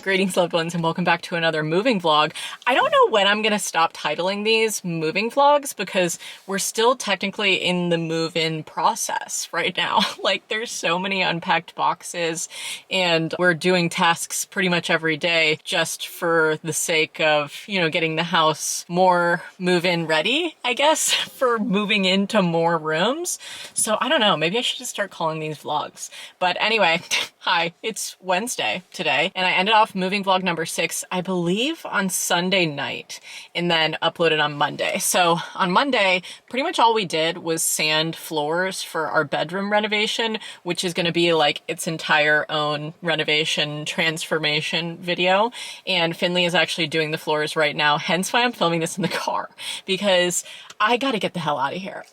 Greetings, loved ones, and welcome back to another moving vlog. I don't know when I'm gonna stop titling these moving vlogs because we're still technically in the move-in process right now. Like, there's so many unpacked boxes and we're doing tasks pretty much every day just for the sake of, you know, getting the house more move-in ready, I guess, for moving into more rooms. So I don't know, maybe I should just start calling these vlogs. But anyway, hi, it's Wednesday today, and I ended off moving vlog number 6, I believe, on Sunday night, and then uploaded on Monday. So on Monday, pretty much all we did was sand floors for our bedroom renovation, which is going to be like its entire own renovation transformation video. And Finley is actually doing the floors right now, hence why I'm filming this in the car, because I gotta get the hell out of here.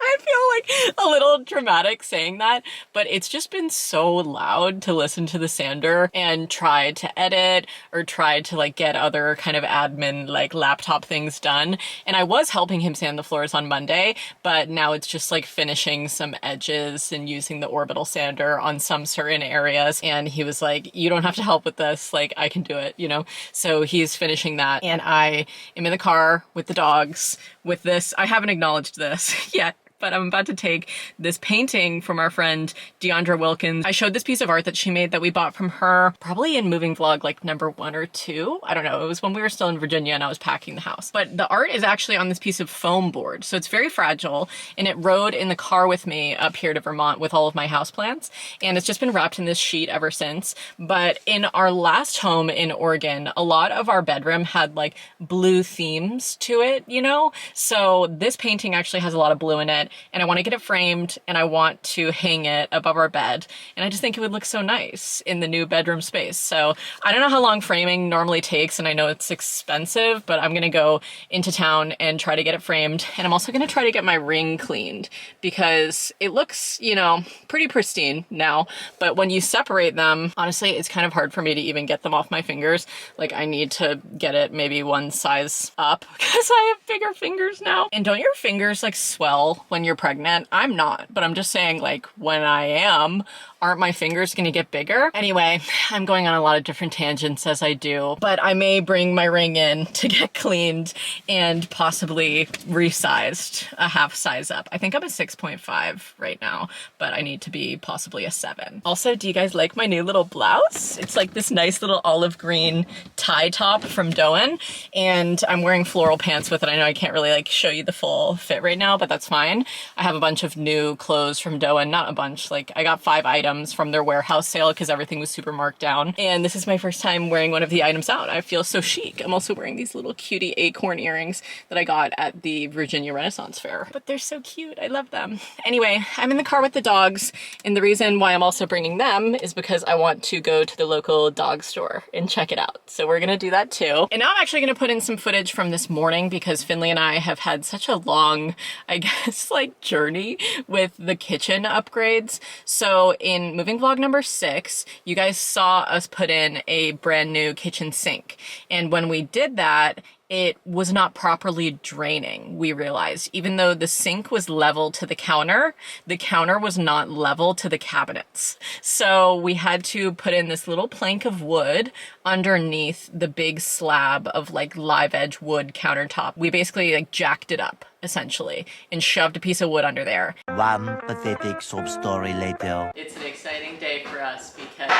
I feel like a little dramatic saying that, but it's just been so loud to listen to the sander and try to edit or try to like get other kind of admin like laptop things done. And I was helping him sand the floors on Monday, but now it's just like finishing some edges and using the orbital sander on some certain areas. And he was like, you don't have to help with this, like I can do it, you know? So he's finishing that, and I am in the car with the dogs with this. I haven't acknowledged this yet, but I'm about to take this painting from our friend Deandra Wilkins. I showed this piece of art that she made that we bought from her probably in moving vlog like number 1 or 2. I don't know. It was when we were still in Virginia and I was packing the house. But the art is actually on this piece of foam board. So it's very fragile, and it rode in the car with me up here to Vermont with all of my houseplants. And it's just been wrapped in this sheet ever since. But in our last home in Oregon, a lot of our bedroom had like blue themes to it, you know? So this painting actually has a lot of blue in it. And I want to get it framed, and I want to hang it above our bed. And I just think it would look so nice in the new bedroom space. So I don't know how long framing normally takes, and I know it's expensive, but I'm going to go into town and try to get it framed. And I'm also going to try to get my ring cleaned because it looks, you know, pretty pristine now. But when you separate them, honestly, it's kind of hard for me to even get them off my fingers. Like, I need to get it maybe one size up because I have bigger fingers now. And don't your fingers like swell when you're pregnant? I'm not, but I'm just saying, like, when I am, aren't my fingers gonna get bigger? Anyway, I'm going on a lot of different tangents as I do, but I may bring my ring in to get cleaned and possibly resized a half size up. I think I'm a 6.5 right now, but I need to be possibly a 7. Also, do you guys like my new little blouse? It's like this nice little olive green tie top from Doen, and I'm wearing floral pants with it. I know I can't really like show you the full fit right now, but that's fine. I have a bunch of new clothes from Doen, not a bunch, like I got 5 items from their warehouse sale because everything was super marked down. And this is my first time wearing one of the items out. I feel so chic. I'm also wearing these little cutie acorn earrings that I got at the Virginia Renaissance Fair, but they're so cute. I love them. Anyway, I'm in the car with the dogs, and the reason why I'm also bringing them is because I want to go to the local dog store and check it out. So we're gonna do that too. And now I'm actually gonna put in some footage from this morning because Finley and I have had such a long, I guess, like journey with the kitchen upgrades. So in moving vlog number 6, you guys saw us put in a brand new kitchen sink. And when we did that, it was not properly draining, we realized. Even though the sink was level to the counter was not level to the cabinets. So we had to put in this little plank of wood underneath the big slab of like live edge wood countertop. We basically like jacked it up, essentially, and shoved a piece of wood under there. One pathetic sob story later. It's an exciting day for us because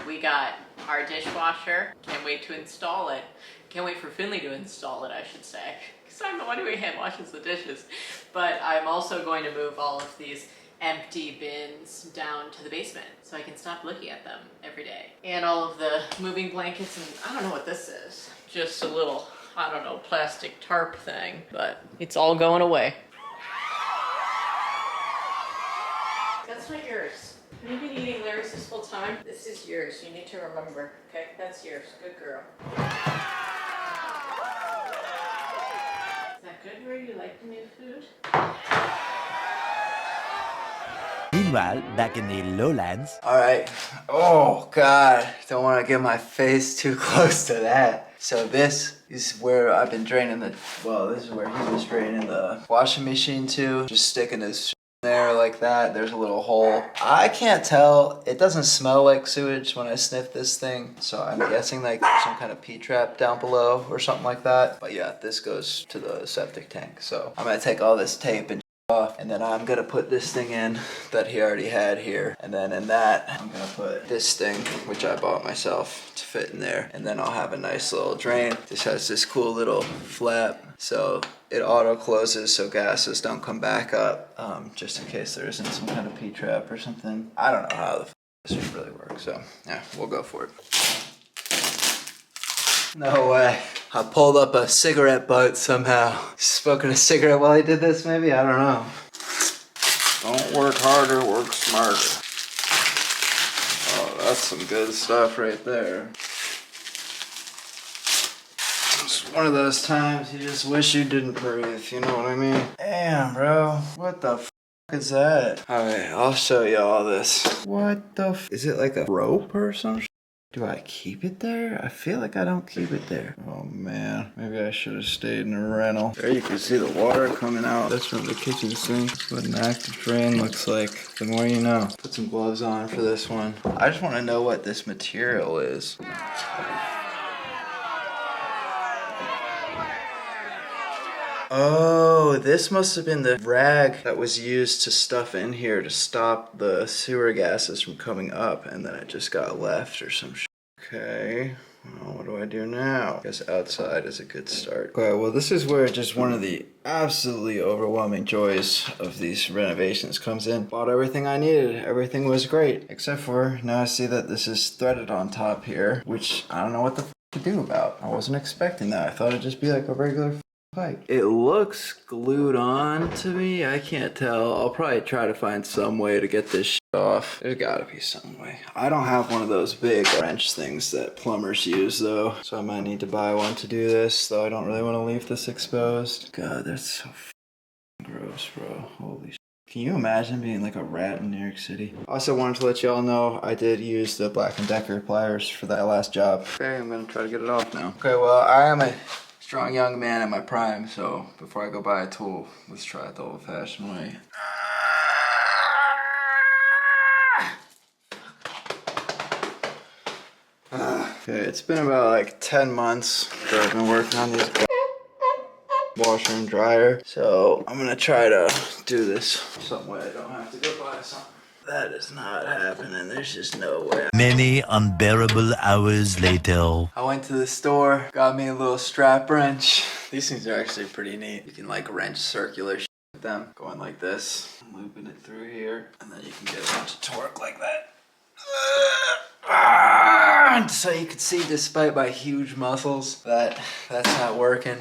we got our dishwasher. Can't wait to install it. Can't wait for Finley to install it, I should say, because I'm the one who hand washes the dishes. But I'm also going to move all of these empty bins down to the basement so I can stop looking at them every day. And all of the moving blankets, and I don't know what this is. Just a little, I don't know, plastic tarp thing, but it's all going away. That's not yours. Have you been eating Larry's this whole time? This is yours. You need to remember. Okay, that's yours. Good girl. Is that good, Rory? You like the new food? Meanwhile, back in the lowlands. All right. Oh God, don't want to get my face too close to that. So this is where I've been draining this is where he was draining the washing machine to. Just sticking this there like that. There's a little hole. I can't tell. It doesn't smell like sewage when I sniff this thing. So I'm guessing like there's some kind of P-trap down below or something like that. But yeah, this goes to the septic tank. So I'm gonna take all this tape and off, and then I'm gonna put this thing in that he already had here. And then in that, I'm gonna put this thing, which I bought myself to fit in there. And then I'll have a nice little drain. This has this cool little flap. So it auto closes so gases don't come back up, just in case there isn't some kind of P-trap or something. I don't know how this should really work, so yeah, we'll go for it. No way. I pulled up a cigarette butt somehow. Smoking a cigarette while I did this, maybe? I don't know. Don't work harder, work smarter. Oh, that's some good stuff right there. One of those times you just wish you didn't breathe, you know what I mean? Damn, bro. What the f is that? Alright, I'll show you all this. What the f? Is it like a rope or some sh? Do I keep it there? I feel like I don't keep it there. Oh man, maybe I should have stayed in a rental. There you can see the water coming out. That's from the kitchen sink. That's what an active drain looks like. The more you know. Put some gloves on for this one. I just want to know what this material is. Oh, this must have been the rag that was used to stuff in here to stop the sewer gases from coming up, and then it just got left or some shit. Okay, well, what do I do now? I guess outside is a good start. Okay, well this is where just one of the absolutely overwhelming joys of these renovations comes in. Bought everything I needed. Everything was great, except for now I see that this is threaded on top here, which I don't know what the f to do about. I wasn't expecting that. I thought it'd just be like a regular pipe. It looks glued on to me. I can't tell. I'll probably try to find some way to get this shit off. There's gotta be some way. I don't have one of those big wrench things that plumbers use though, so I might need to buy one to do this, though I don't really want to leave this exposed. God, that's so gross, bro. Holy shit. Can you imagine being like a rat in New York City? Also wanted to let y'all know I did use the Black & Decker pliers for that last job. Okay, I'm gonna try to get it off now. Okay, well, I am a strong young man in my prime, so before I go buy a tool, let's try it the old-fashioned way. Okay, it's been about like 10 months that I've been working on these washer and dryer, so I'm gonna try to do this some way I don't have to go buy something. That is not happening. There's just no way. Many unbearable hours later. I went to the store, got me a little strap wrench. These things are actually pretty neat. You can like wrench circular shit with them. Going like this, looping it through here, and then you can get a bunch of torque like that. So you can see, despite my huge muscles, that that's not working.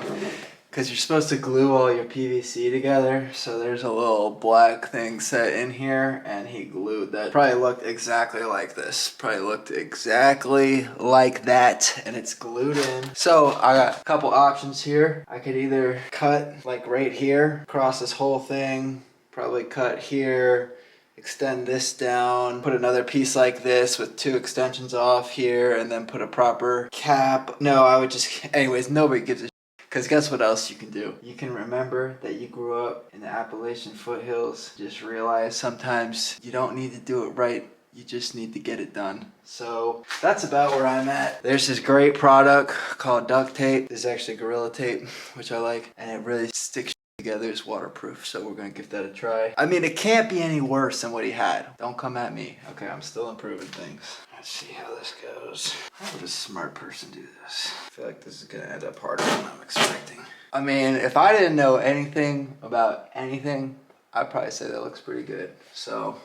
Because you're supposed to glue all your PVC together, so there's a little black thing set in here, and he glued that. Probably looked exactly like this. Probably looked exactly like that, and it's glued in. So I got a couple options here. I could either cut like right here, across this whole thing, probably cut here, extend this down, put another piece like this with 2 extensions off here, and then put a proper cap. No, I would just, anyways, nobody gives a shit. Because guess what else you can do? You can remember that you grew up in the Appalachian foothills. Just realize sometimes you don't need to do it right. You just need to get it done. So that's about where I'm at. There's this great product called duct tape. This is actually Gorilla Tape, which I like. And it really sticks together. It's waterproof, so we're gonna give that a try. I mean, it can't be any worse than what he had. Don't come at me. Okay, I'm still improving things. Let's see how this goes. How would a smart person do this? I feel like this is gonna end up harder than I'm expecting. I mean, if I didn't know anything about anything, I'd probably say that looks pretty good. So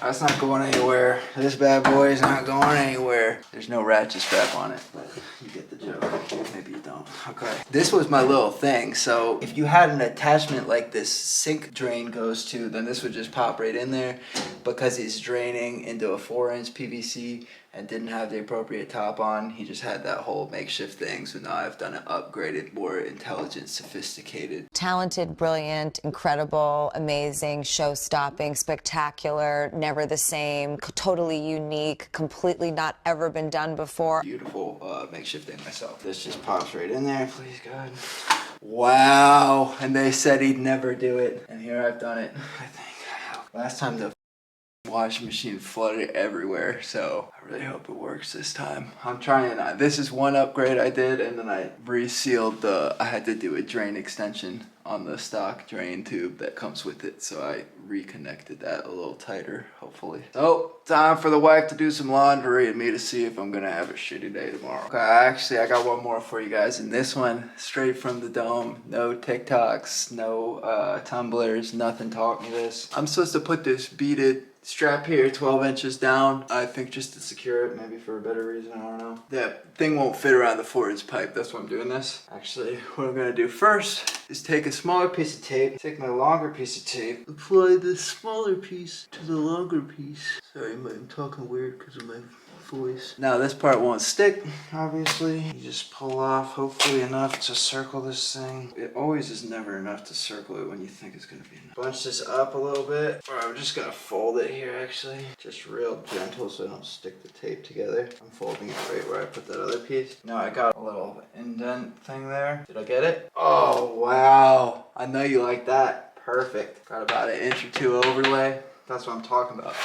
that's not going anywhere. This bad boy is not going anywhere. There's no ratchet strap on it, but you get the joke. Maybe you don't. Okay. This was my little thing. So if you had an attachment like this sink drain goes to, then this would just pop right in there. Because he's draining into a 4-inch PVC and didn't have the appropriate top on, he just had that whole makeshift thing. So now I've done it upgraded, more intelligent, sophisticated. Talented, brilliant, incredible, amazing, show-stopping, spectacular, never the same, totally unique, completely not ever been done before. Beautiful makeshift thing myself. This just pops right in there, please God. Wow, and they said he'd never do it, and here I've done it. I think Last time the washing machine flooded everywhere, so I really hope it works this time. I'm trying. This is one upgrade I did, and then I resealed I had to do a drain extension on the stock drain tube that comes with it, so I reconnected that a little tighter, hopefully. So, time for the wife to do some laundry and me to see if I'm gonna have a shitty day tomorrow. Okay, actually, I got one more for you guys, and this one, straight from the dome. No TikToks, no tumblers, nothing taught me this. I'm supposed to put this beaded strap here 12 inches down, I think, just to secure it, maybe for a better reason, I don't know. That thing won't fit around the 4-inch pipe, that's why I'm doing this. Actually, what I'm gonna do first is take a smaller piece of tape, take my longer piece of tape, apply the smaller piece to the longer piece. Sorry, I'm talking weird because of my voice. Now this part won't stick, obviously. You just pull off, hopefully enough to circle this thing. It always is never enough to circle it when you think it's gonna be enough. Bunch this up a little bit, or I'm just gonna fold it here actually. Just real gentle so I don't stick the tape together. I'm folding it right where I put that other piece. Now I got a little indent thing there. Did I get it? Oh wow, I know you like that. Perfect. Got about 1 inch or 2 overlay. That's what I'm talking about.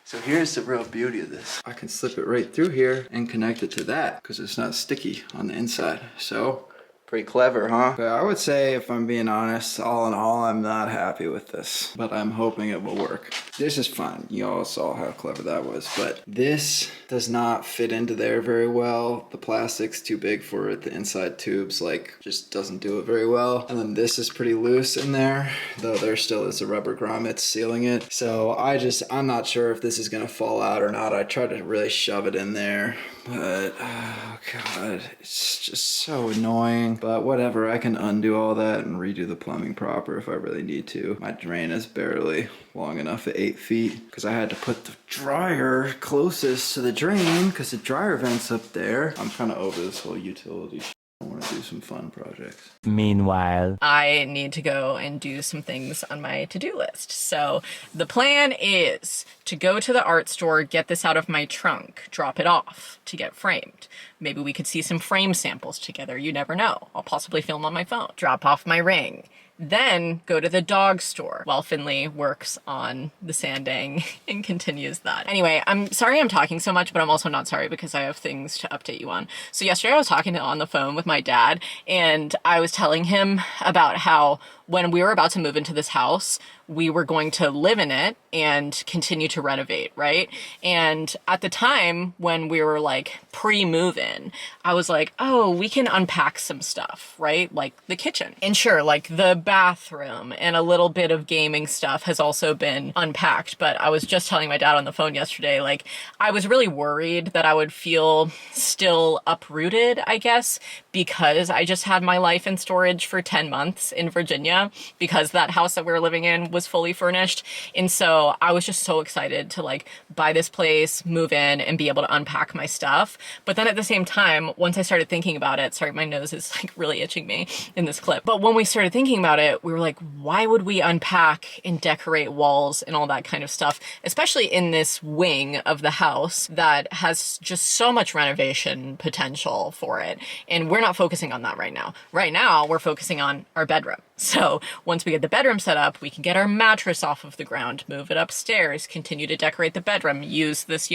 So here's the real beauty of this. I can slip it right through here and connect it to that because it's not sticky on the inside. So, pretty clever, huh? But I would say, if I'm being honest, all in all, I'm not happy with this, but I'm hoping it will work. This is fun. You all saw how clever that was, but this does not fit into there very well. The plastic's too big for it. The inside tubes, like, just doesn't do it very well. And then this is pretty loose in there, though there still is a rubber grommet sealing it. So I'm not sure if this is gonna fall out or not. I tried to really shove it in there, but oh god, it's just so annoying. But whatever, I can undo all that and redo the plumbing proper if I really need to. My drain is barely long enough at 8 feet because I had to put the dryer closest to the drain because the dryer vent's up there. I'm kind of over this whole utility shit. I want to do some fun projects. Meanwhile, I need to go and do some things on my to-do list. So the plan is to go to the art store, get this out of my trunk, drop it off to get framed. Maybe we could see some frame samples together. You never know. I'll possibly film on my phone. Drop off my ring. Then go to the dog store while Finley works on the sanding and continues that. Anyway, I'm sorry I'm talking so much, but I'm also not sorry because I have things to update you on. So yesterday I was talking on the phone with my dad and I was telling him about how when we were about to move into this house, we were going to live in it and continue to renovate, right? And at the time when we were like pre-move-in, I was like, oh, we can unpack some stuff, right? Like the kitchen. And sure, like the bathroom and a little bit of gaming stuff has also been unpacked. But I was just telling my dad on the phone yesterday, like I was really worried that I would feel still uprooted, I guess, because I just had my life in storage for 10 months in Virginia because that house that we were living in was fully furnished. And so I was just so excited to like buy this place, move in, and be able to unpack my stuff. But then at the same time, once I started thinking about it, sorry, my nose is like really itching me in this clip. But when we started thinking about it, we were like, why would we unpack and decorate walls and all that kind of stuff, especially in this wing of the house that has just so much renovation potential for it. And we're not focusing on that right now. Right now, we're focusing on our bedroom. So once we get the bedroom set up, we can get our mattress off of the ground, move it upstairs, continue to decorate the bedroom, use this,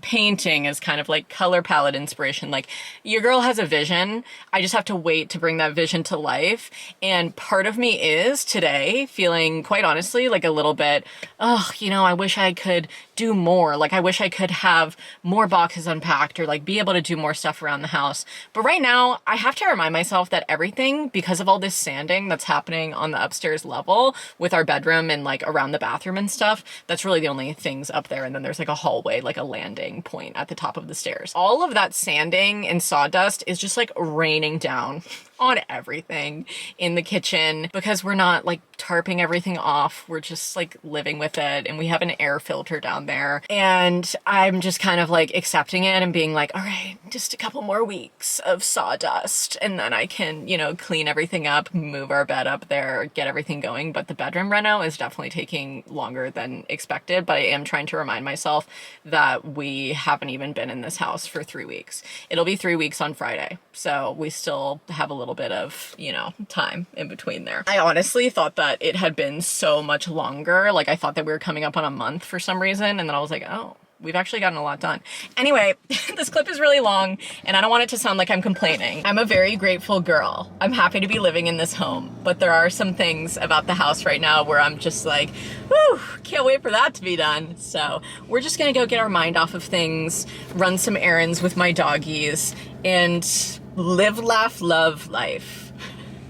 painting as kind of like color palette inspiration. Like your girl has a vision. I just have to wait to bring that vision to life. And part of me is today feeling, quite honestly, like a little bit, I wish I could do more. Like I wish I could have more boxes unpacked or like be able to do more stuff around the house. But right now I have to remind myself that everything, because of all this sanding that's happening on the upstairs level with our bedroom and like around the bathroom and stuff, that's really the only things up there. And then there's like a hallway, like a landing point at the top of the stairs. All of that sanding and sawdust is just like raining down on everything in the kitchen because we're not like tarping everything off. We're just like living with it and we have an air filter down there. And I'm just kind of like accepting it and being like, all right, just a couple more weeks of sawdust and then I can, clean everything up, move our bed up there, get everything going. But the bedroom reno is definitely taking longer than expected. But I am trying to remind myself that we haven't even been in this house for 3 weeks. It'll be 3 weeks on Friday. So we still have a little little bit of, you know, time in between there. I honestly thought that it had been so much longer. Like I thought that we were coming up on a month for some reason. And then I was like, oh, we've actually gotten a lot done. Anyway, this clip is really long and I don't want it to sound like I'm complaining. I'm a very grateful girl. I'm happy to be living in this home, but there are some things about the house right now where I'm just like, whew, can't wait for that to be done. So we're just gonna go get our mind off of things, run some errands with my doggies, and live, laugh, love life.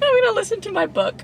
I'm gonna listen to my book.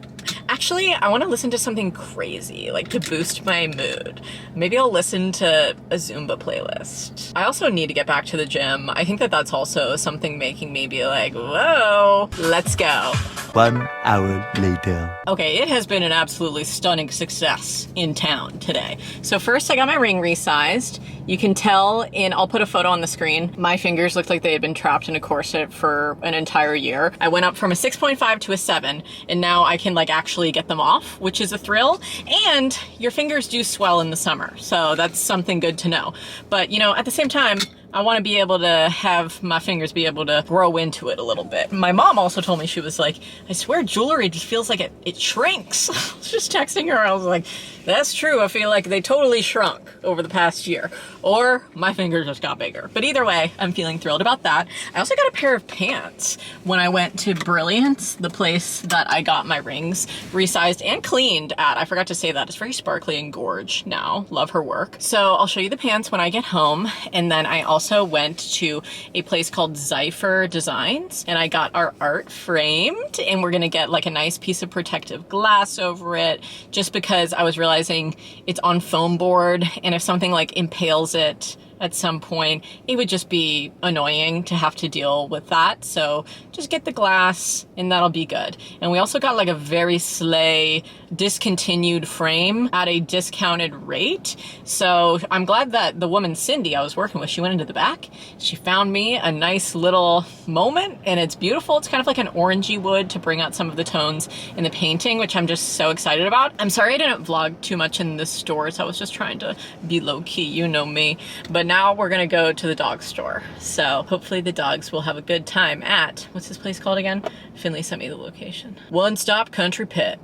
Actually, I want to listen to something crazy, like to boost my mood. Maybe I'll listen to a Zumba playlist. I also need to get back to the gym. I think that that's also something making me be like, whoa, let's go. 1 hour later. Okay, it has been an absolutely stunning success in town today. So first I got my ring resized. You can tell I'll put a photo on the screen, my fingers looked like they had been trapped in a corset for an entire year. I went up from a 6.5 to a 7, and now I can like actually get them off, which is a thrill. And your fingers do swell in the summer, so that's something good to know. But you know, at the same time, I want to be able to have my fingers be able to grow into it a little bit. My mom also told me, she was like, I swear jewelry just feels like it shrinks. I was just texting her, I was like, that's true, I feel like they totally shrunk over the past year. Or my fingers just got bigger. But either way, I'm feeling thrilled about that. I also got a pair of pants when I went to Brilliance, the place that I got my rings resized and cleaned at. I forgot to say that. It's very sparkly and gorge now. Love her work. So I'll show you the pants when I get home. And then I also went to a place called Zypher Designs and I got our art framed, and we're gonna get like a nice piece of protective glass over it, just because I was realizing it's on foam board, and if something like impales it at some point, it would just be annoying to have to deal with that. So just get the glass and that'll be good. And we also got like a very slay discontinued frame at a discounted rate. So I'm glad that the woman Cindy I was working with, she went into the back, she found me a nice little moment, and it's beautiful. It's kind of like an orangey wood to bring out some of the tones in the painting, which I'm just so excited about. I'm sorry I didn't vlog too much in the stores. I was just trying to be low-key, you know me. But now we're gonna go to the dog store. So hopefully the dogs will have a good time at, what's this place called again? Finley sent me the location. One Stop Country Pet.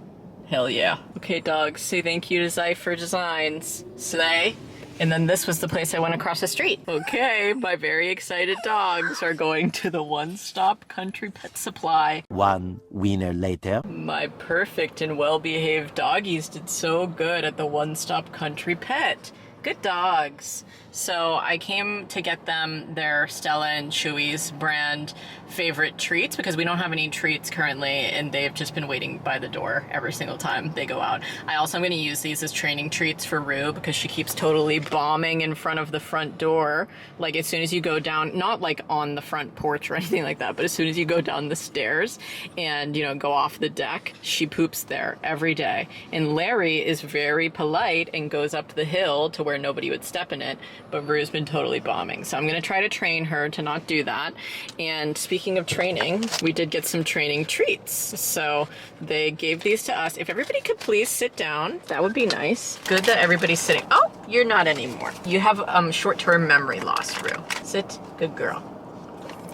Hell yeah. Okay dogs, say thank you to Zypher Designs. Slay. And then this was the place I went across the street. Okay, my very excited dogs are going to the One Stop Country Pet Supply. 1 winner later. My perfect and well-behaved doggies did so good at the One Stop Country Pet. Good dogs. So I came to get them their Stella and Chewy's brand favorite treats, because we don't have any treats currently and they've just been waiting by the door every single time they go out. I also am going to use these as training treats for Rue, because she keeps totally bombing in front of the front door. Like as soon as you go down, not like on the front porch or anything like that, but as soon as you go down the stairs and, you know, go off the deck, she poops there every day. And Larry is very polite and goes up the hill to where nobody would step in it, but Rue's been totally bombing. So I'm going to try to train her to not do that. And speaking of training, we did get some training treats. So they gave these to us. If everybody could please sit down, that would be nice. Good that everybody's sitting. Oh, you're not anymore. You have short-term memory loss, Rue. Sit. Good girl.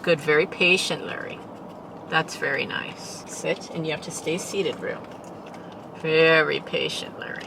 Good. Very patient, Larry. That's very nice. Sit, and you have to stay seated, Rue. Very patient, Larry.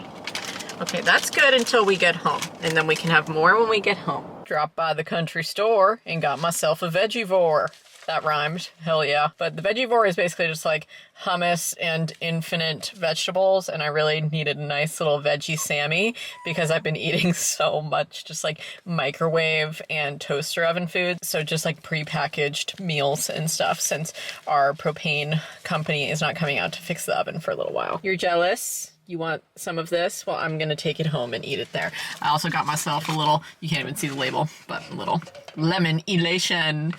Okay, that's good until we get home, and then we can have more when we get home. Dropped by the country store and got myself a veggievore. That rhymed, hell yeah. But the veggievore is basically just like hummus and infinite vegetables, and I really needed a nice little veggie Sammy because I've been eating so much just like microwave and toaster oven food. So just like pre-packaged meals and stuff, since our propane company is not coming out to fix the oven for a little while. You're jealous? You want some of this? Well, I'm gonna take it home and eat it there. I also got myself a little, you can't even see the label, but a little lemon elation. Lemon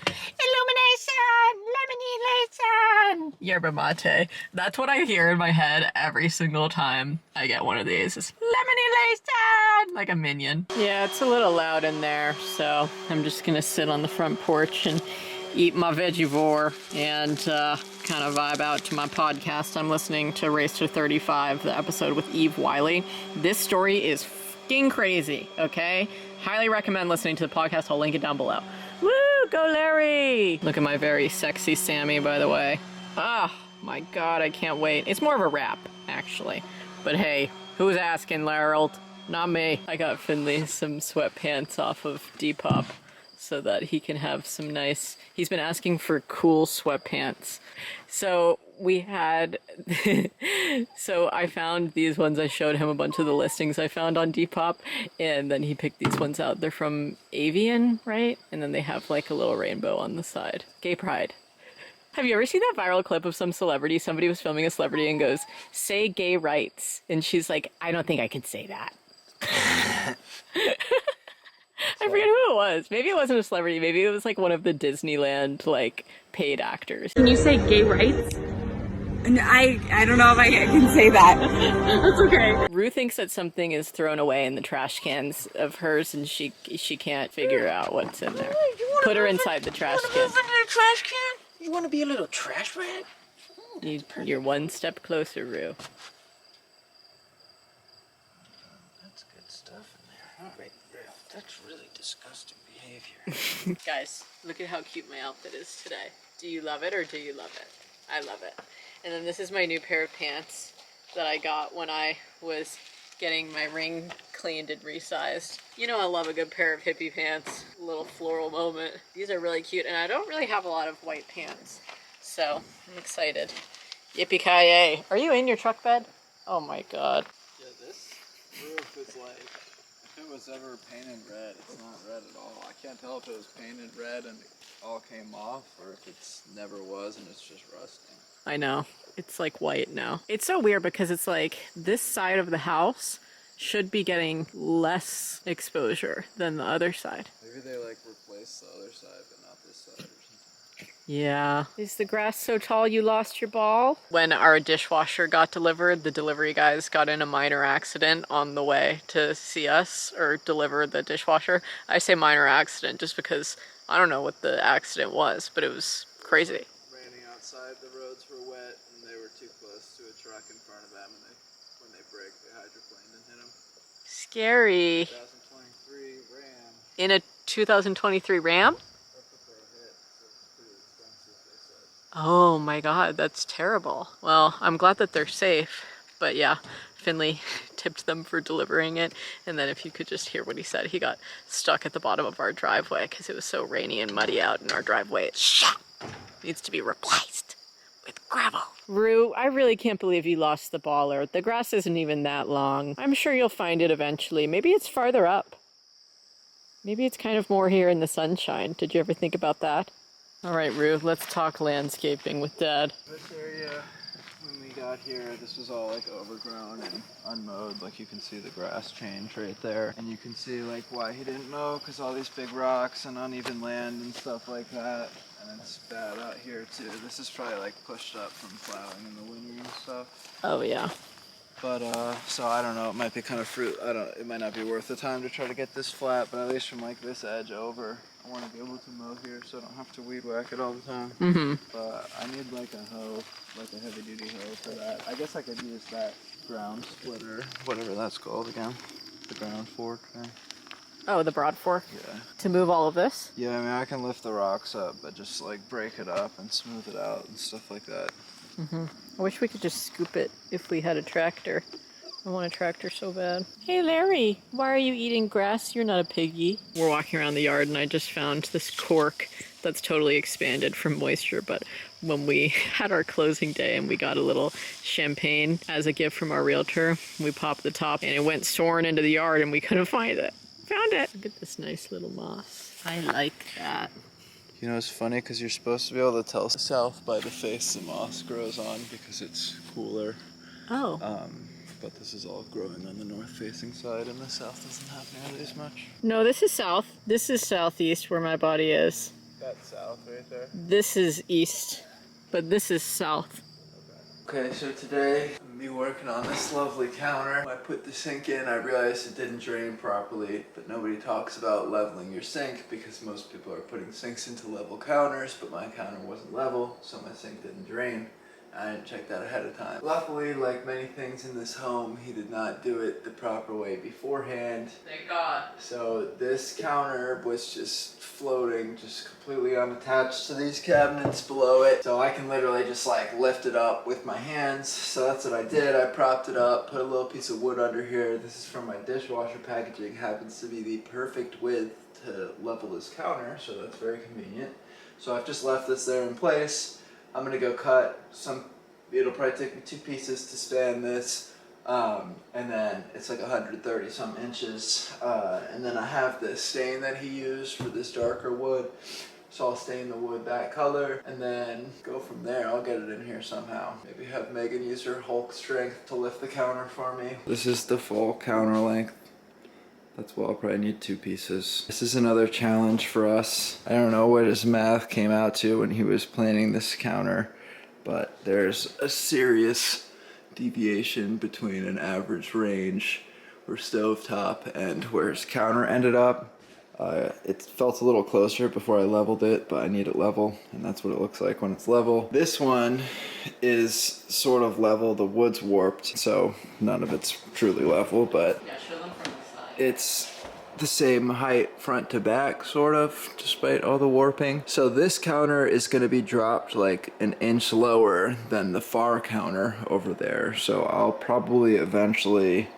elation! Yerba mate. That's what I hear in my head every single time I get one of these. It's lemon elation! Like a minion. Yeah, it's a little loud in there, so I'm just gonna sit on the front porch and eat my veggievore and kind of vibe out to my podcast. I'm listening to Race to 35, the episode with Eve Wiley. This story is fucking crazy, okay? Highly recommend listening to the podcast. I'll link it down below. Woo, go Larry! Look at my very sexy Sammy, by the way. Oh my god, I can't wait. It's more of a wrap, actually. But hey, who's asking, Larold? Not me. I got Finley some sweatpants off of Depop so that he can have some nice... He's been asking for cool sweatpants. So we had... So I found these ones. I showed him a bunch of the listings I found on Depop, and then he picked these ones out. They're from Avian, right? And then they have like a little rainbow on the side. Gay pride. Have you ever seen that viral clip of some celebrity? Somebody was filming a celebrity and goes, "Say gay rights." And she's like, "I don't think I can say that." I forget who it was. Maybe it wasn't a celebrity. Maybe it was like one of the Disneyland like paid actors. Can you say gay rights? I don't know if I can say that. That's okay. Rue thinks that something is thrown away in the trash cans of hers, and she can't figure out what's in there. Put her inside the trash can. You want to be a little trash rat? You're one step closer, Rue. That's good stuff in there. All right, that's really disgusting behavior. Guys, look at how cute my outfit is today. Do you love it or do you love it? I love it. And then this is my new pair of pants that I got when I was getting my ring cleaned and resized. You know I love a good pair of hippie pants. A little floral moment. These are really cute, and I don't really have a lot of white pants, so I'm excited. Yippee-ki-yay. Are you in your truck bed? Oh my god. Yeah, this roof is like, if it was ever painted red, it's not red at all. I can't tell if it was painted red and it all came off, or if it's never was and it's just rusting. I know. It's like white now. It's so weird because it's like this side of the house should be getting less exposure than the other side. Maybe they like replaced the other side, but not this side or something. Yeah. Is the grass so tall you lost your ball? When our dishwasher got delivered, the delivery guys got in a minor accident on the way to see us or deliver the dishwasher. I say minor accident just because I don't know what the accident was, but it was crazy. Raining outside, the roads were wet, and they were too close to a truck in front of them, and when they braked, they hydroplaned and hit them. Scary. 2023 Ram. In a 2023 Ram? That's what they hit. So it's pretty expensive, they said. Oh my god, that's terrible. Well, I'm glad that they're safe, but yeah, Finley tipped them for delivering it, and then if you could just hear what he said, he got stuck at the bottom of our driveway because it was so rainy and muddy out in our driveway. It needs to be replaced with gravel. Rue, I really can't believe you lost the baller. The grass isn't even that long. I'm sure you'll find it eventually. Maybe it's farther up. Maybe it's kind of more here in the sunshine. Did you ever think about that? All right, Rue, let's talk landscaping with Dad. This area, when we got here, this was all like overgrown and unmowed. Like you can see the grass change right there. And you can see like why he didn't mow, because all these big rocks and uneven land and stuff like that. And it's bad out here too. This is probably like pushed up from plowing in the winter and stuff. Oh yeah. But so I don't know, it might be kind of it might not be worth the time to try to get this flat, but at least from like this edge over, I want to be able to mow here so I don't have to weed whack it all the time. Mm-hmm. But I need like a hoe, like a heavy duty hoe for that. I guess I could use that ground splitter, whatever that's called again. The ground fork thing. Oh, the broad fork? Yeah. To move all of this? Yeah, I mean I can lift the rocks up, but just like break it up and smooth it out and stuff like that. Mm-hmm. I wish we could just scoop it if we had a tractor. I want a tractor so bad. Hey Larry, why are you eating grass? You're not a piggy. We're walking around the yard and I just found this cork that's totally expanded from moisture, but when we had our closing day and we got a little champagne as a gift from our realtor, we popped the top and it went soaring into the yard and we couldn't find it. Found it! Look at this nice little moss. I like that. You know, it's funny because you're supposed to be able to tell south by the face the moss grows on because it's cooler. Oh. But this is all growing on the north-facing side, and the south doesn't have nearly as much. No, this is south. This is southeast where my body is. That's south right there. This is east, but this is south. Okay, so today I'm gonna be working on this lovely counter. I put the sink in, I realized it didn't drain properly, but nobody talks about leveling your sink because most people are putting sinks into level counters, but my counter wasn't level, so my sink didn't drain. I didn't check that ahead of time. Luckily, like many things in this home, he did not do it the proper way beforehand. Thank God. So this counter was just floating, just completely unattached to these cabinets below it. So I can literally just like lift it up with my hands. So that's what I did. I propped it up, put a little piece of wood under here. This is from my dishwasher packaging. Happens to be the perfect width to level this counter, so that's very convenient. So I've just left this there in place. I'm gonna go cut some, it'll probably take me 2 pieces to span this, and then it's like 130 some inches, and then I have the stain that he used for this darker wood, so I'll stain the wood that color, and then go from there. I'll get it in here somehow. Maybe have Meghan use her Hulk strength to lift the counter for me. This is the full counter length. That's why I'll probably need 2 pieces. This is another challenge for us. I don't know what his math came out to when he was planning this counter, but there's a serious deviation between an average range or stovetop and where his counter ended up. It felt a little closer before I leveled it, but I need it level, and that's what it looks like when it's level. This one is sort of level. The wood's warped, so none of it's truly level, but Yeah, show them from the side. it's the same height front to back, sort of, despite all the warping. So this counter is going to be dropped like an inch lower than the far counter over there. So I'll probably eventually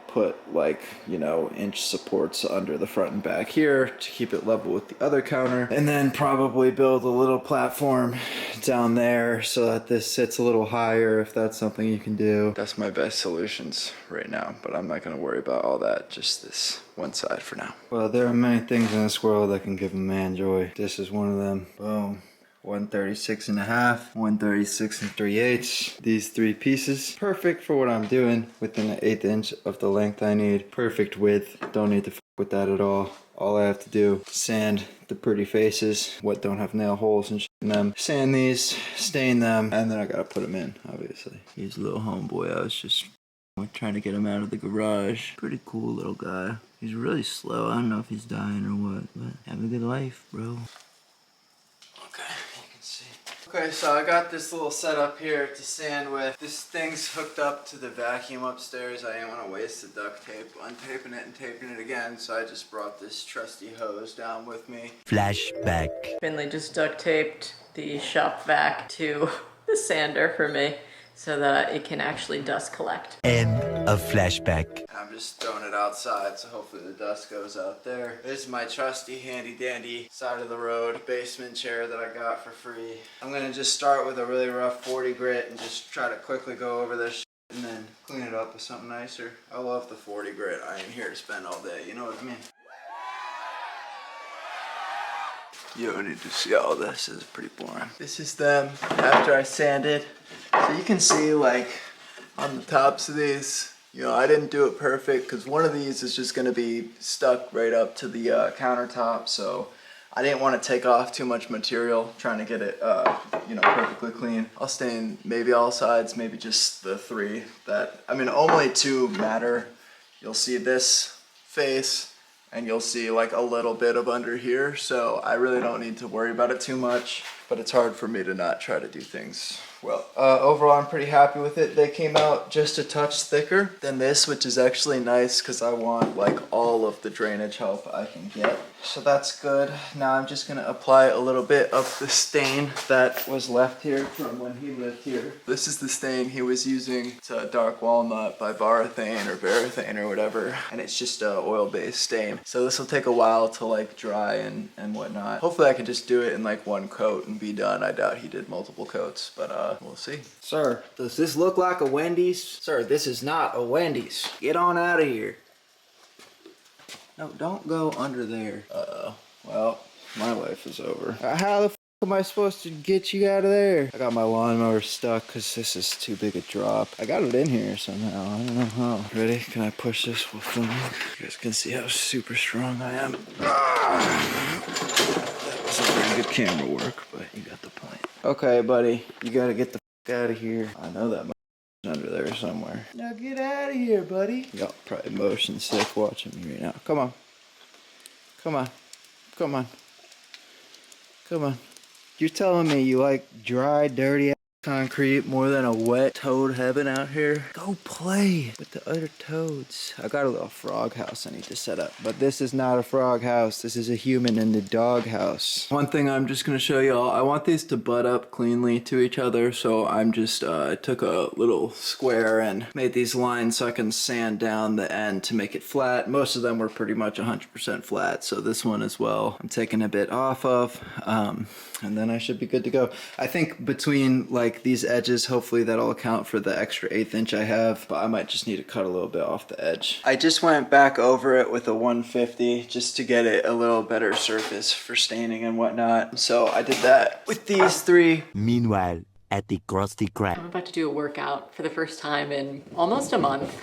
put like, you know, inch supports under the front and back here to keep it level with the other counter, and then probably build a little platform down there so that this sits a little higher, if that's something you can do. That's my best solutions right now, but I'm not going to worry about all that, just this one side for now. Well, there are many things in this world that can give a man joy. This is one of them. Boom. 136 and a half, 136 and 3/8. These 3 pieces, perfect for what I'm doing, within an 1/8 inch of the length I need. Perfect width, don't need to f with that at all. All I have to do, sand the pretty faces, what don't have nail holes and shit in them. Sand these, stain them, and then I gotta put them in, obviously. He's a little homeboy, I was just trying to get him out of the garage. Pretty cool little guy. He's really slow, I don't know if he's dying or what, but have a good life, bro. Okay, so I got this little setup here to sand with. This thing's hooked up to the vacuum upstairs. I didn't want to waste the duct tape, untaping it and taping it again, so I just brought this trusty hose down with me. Flashback. Finley just duct taped the shop vac to the sander for me so that it can actually dust collect. End of flashback. And I'm just throwing it outside, so hopefully the dust goes out there. This is my trusty handy dandy side of the road basement chair that I got for free. I'm gonna just start with a really rough 40 grit and just try to quickly go over this shit and then clean it up with something nicer. I love the 40 grit. I ain't here to spend all day, you know what I mean? You don't need to see all this, it's pretty boring. This is them after I sanded. So you can see like on the tops of these, you know, I didn't do it perfect because one of these is just gonna be stuck right up to the countertop. So I didn't want to take off too much material trying to get it, you know, perfectly clean. I'll stain maybe all sides, maybe just the 3 that, I mean, only 2 matter. You'll see this face and you'll see like a little bit of under here. So I really don't need to worry about it too much, but it's hard for me to not try to do things well. Overall, I'm pretty happy with it. They came out just a touch thicker than this, which is actually nice because I want like all of the drainage help I can get. So that's good. Now I'm just gonna apply a little bit of the stain that was left here from when he lived here. This is the stain he was using. It's a dark walnut by Varathane or Varathane or whatever, and it's just a oil-based stain. So this will take a while to like dry and whatnot. Hopefully I can just do it in like 1 coat and be done. I doubt he did multiple coats, but we'll see. Sir, does this look like a Wendy's? Sir, this is not a Wendy's. Get on out of here. No, don't go under there. Uh-oh. Well, my life is over. How the f am I supposed to get you out of there? I got my lawnmower stuck because this is too big a drop. I got it in here somehow. I don't know how. Ready? Can I push this with them? You guys can see how super strong I am. That wasn't very good camera work, but you got the point. Okay, buddy. You gotta get the f out of here. I know that under there somewhere. Now get out of here, buddy. Y'all probably motion sick watching me right now. Come on. Come on. Come on. Come on. You're telling me you like dry, dirty Concrete more than a wet toad heaven out here. Go play with the other toads. I got a little frog house I need to set up, but this is not a frog house. This is a human in the dog house. One thing I'm just gonna show y'all, I want these to butt up cleanly to each other, so I'm just, I took a little square and made these lines so I can sand down the end to make it flat. Most of them were pretty much 100% flat, so this one as well I'm taking a bit off of, and then I should be good to go. I think between like these edges, hopefully that'll account for the extra 1/8 inch I have, but I might just need to cut a little bit off the edge. I just went back over it with a 150 just to get it a little better surface for staining and whatnot. So I did that with these three. Meanwhile, at the Krusty Krab. I'm about to do a workout for the first time in almost a month.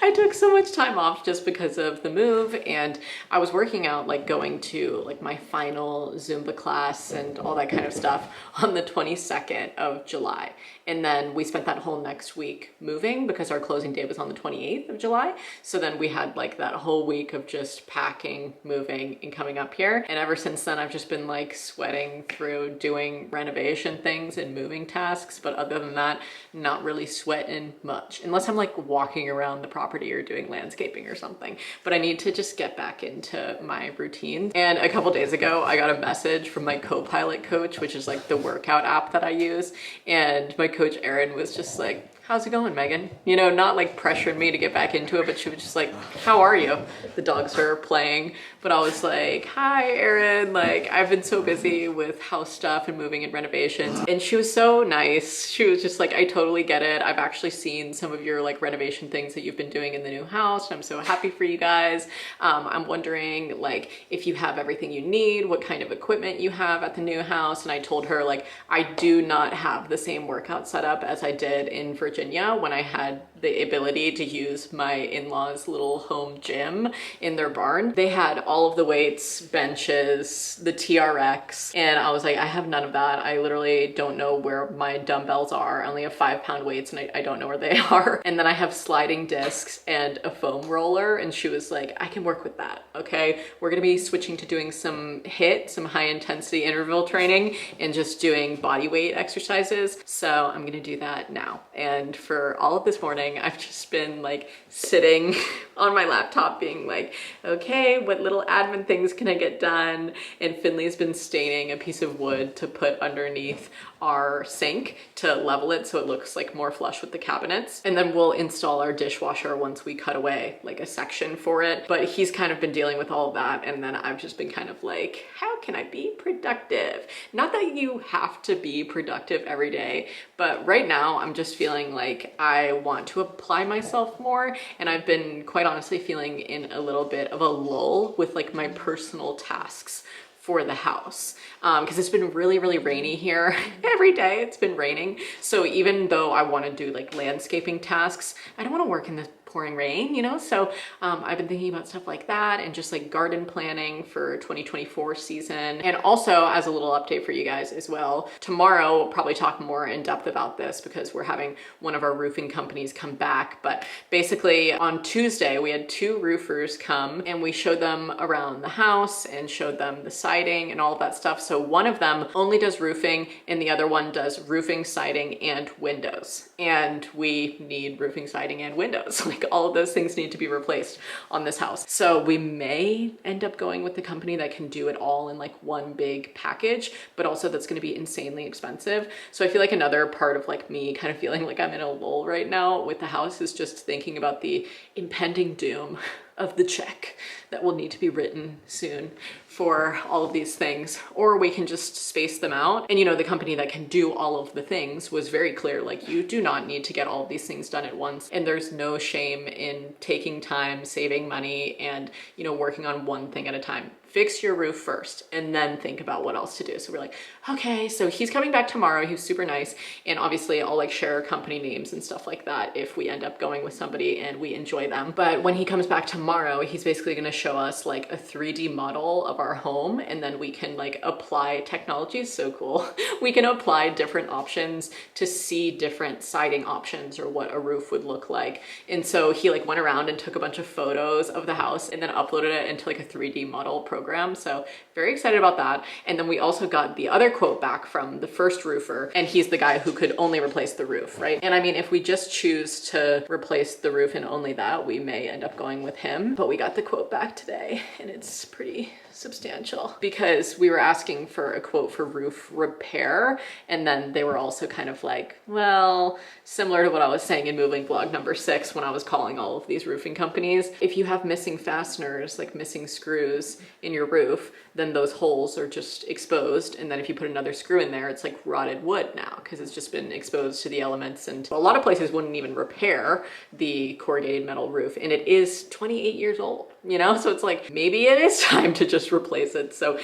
I took so much time off just because of the move, and I was working out, like going to like my final Zumba class and all that kind of stuff on the 22nd of July. And then we spent that whole next week moving because our closing day was on the 28th of July. So then we had like that whole week of just packing, moving, and coming up here. And ever since then, I've just been like sweating through doing renovation things and moving tasks. But other than that, not really sweating much, unless I'm like walking around the property or doing landscaping or something. But I need to just get back into my routine. And a couple days ago, I got a message from my co-pilot coach, which is like the workout app that I use. And my coach Erin was just like, "How's it going, Megan?" You know, not like pressured me to get back into it, but she was just like, "How are you?" The dogs are playing, but I was like, "Hi, Erin. Like, I've been so busy with house stuff and moving and renovations." And she was so nice. She was just like, "I totally get it. I've actually seen some of your like renovation things that you've been doing in the new house. And I'm so happy for you guys. I'm wondering like if you have everything you need, what kind of equipment you have at the new house." And I told her like, I do not have the same workout setup as I did in Virginia when I had the ability to use my in-laws' little home gym in their barn. They had all of the weights, benches, the TRX, and I was like, I have none of that. I literally don't know where my dumbbells are. I only have 5-pound weights and I don't know where they are. And then I have sliding discs and a foam roller, and she was like, I can work with that, okay? We're gonna be switching to doing some high intensity interval training and just doing body weight exercises. So I'm gonna do that now. And for all of this morning, I've just been like sitting on my laptop being like, okay, what little admin things can I get done? And Finley's been staining a piece of wood to put underneath our sink to level it so it looks like more flush with the cabinets. And then we'll install our dishwasher once we cut away like a section for it. But he's kind of been dealing with all of that. And then I've just been kind of like, how can I be productive? Not that you have to be productive every day, but right now I'm just feeling like I want to apply myself more. And I've been quite honestly feeling in a little bit of a lull with like my personal tasks for the house because it's been really rainy here. Every day it's been raining, so even though I want to do like landscaping tasks, I don't want to work in the pouring rain, you know? So I've been thinking about stuff like that and just like garden planning for 2024 season. And also as a little update for you guys as well, tomorrow we'll probably talk more in depth about this because we're having one of our roofing companies come back. But basically on Tuesday, we had 2 roofers come and we showed them around the house and showed them the siding and all of that stuff. So one of them only does roofing and the other one does roofing, siding, and windows. And we need roofing, siding, and windows. Like all of those things need to be replaced on this house. So we may end up going with the company that can do it all in like one big package, but also that's going to be insanely expensive. So I feel like another part of like me kind of feeling like I'm in a lull right now with the house is just thinking about the impending doom of the check that will need to be written soon for all of these things, or we can just space them out. And you know, the company that can do all of the things was very clear, like you do not need to get all of these things done at once. And there's no shame in taking time, saving money, and you know, working on one thing at a time. Fix your roof first and then think about what else to do. So we're like, okay, so he's coming back tomorrow. He was super nice. And obviously I'll like share company names and stuff like that if we end up going with somebody and we enjoy them. But when he comes back tomorrow, he's basically gonna show us like a 3D model of our home, and then we can like apply technology. Is so cool. We can apply different options to see different siding options or what a roof would look like. And so he like went around and took a bunch of photos of the house and then uploaded it into like a 3D model program program. So very excited about that. And then we also got the other quote back from the first roofer, and he's the guy who could only replace the roof, right? And I mean, if we just choose to replace the roof and only that, we may end up going with him. But we got the quote back today, and it's pretty substantial because we were asking for a quote for roof repair, and then they were also kind of like, well, similar to what I was saying in moving vlog number 6 when I was calling all of these roofing companies, if you have missing fasteners, like missing screws in your roof, then those holes are just exposed, and then if you put another screw in there, it's like rotted wood now because it's just been exposed to the elements. And a lot of places wouldn't even repair the corrugated metal roof, and it is 28 years old, you know? So it's like, maybe it is time to just replace it. So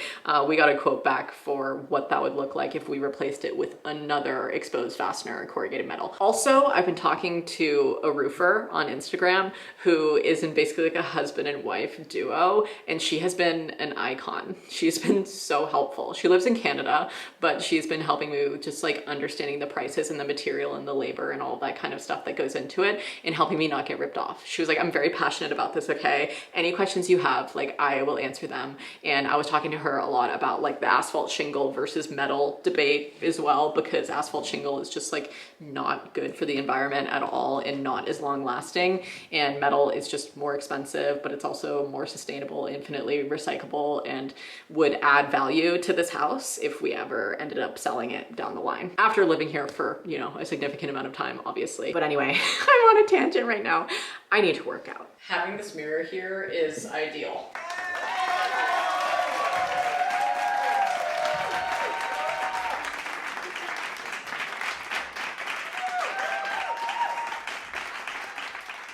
we got a quote back for what that would look like if we replaced it with another exposed fastener corrugated metal. Also, I've been talking to a roofer on Instagram who is in basically like a husband and wife duo, and she has been an icon. She's been so helpful. She lives in Canada, but she's been helping me with just like understanding the prices and the material and the labor and all that kind of stuff that goes into it, and helping me not get ripped off. She was like, I'm very passionate about this, okay? Any questions you have, like, I will answer them. And I was talking to her a lot about like the asphalt shingle versus metal debate as well, because asphalt shingle is just like not good for the environment at all and not as long lasting. And metal is just more expensive, but it's also more sustainable, infinitely recyclable, and would add value to this house if we ever ended up selling it down the line. After living here for, you know, a significant amount of time, obviously. But anyway, I'm on a tangent right now. I need to work out. Having this mirror here is ideal.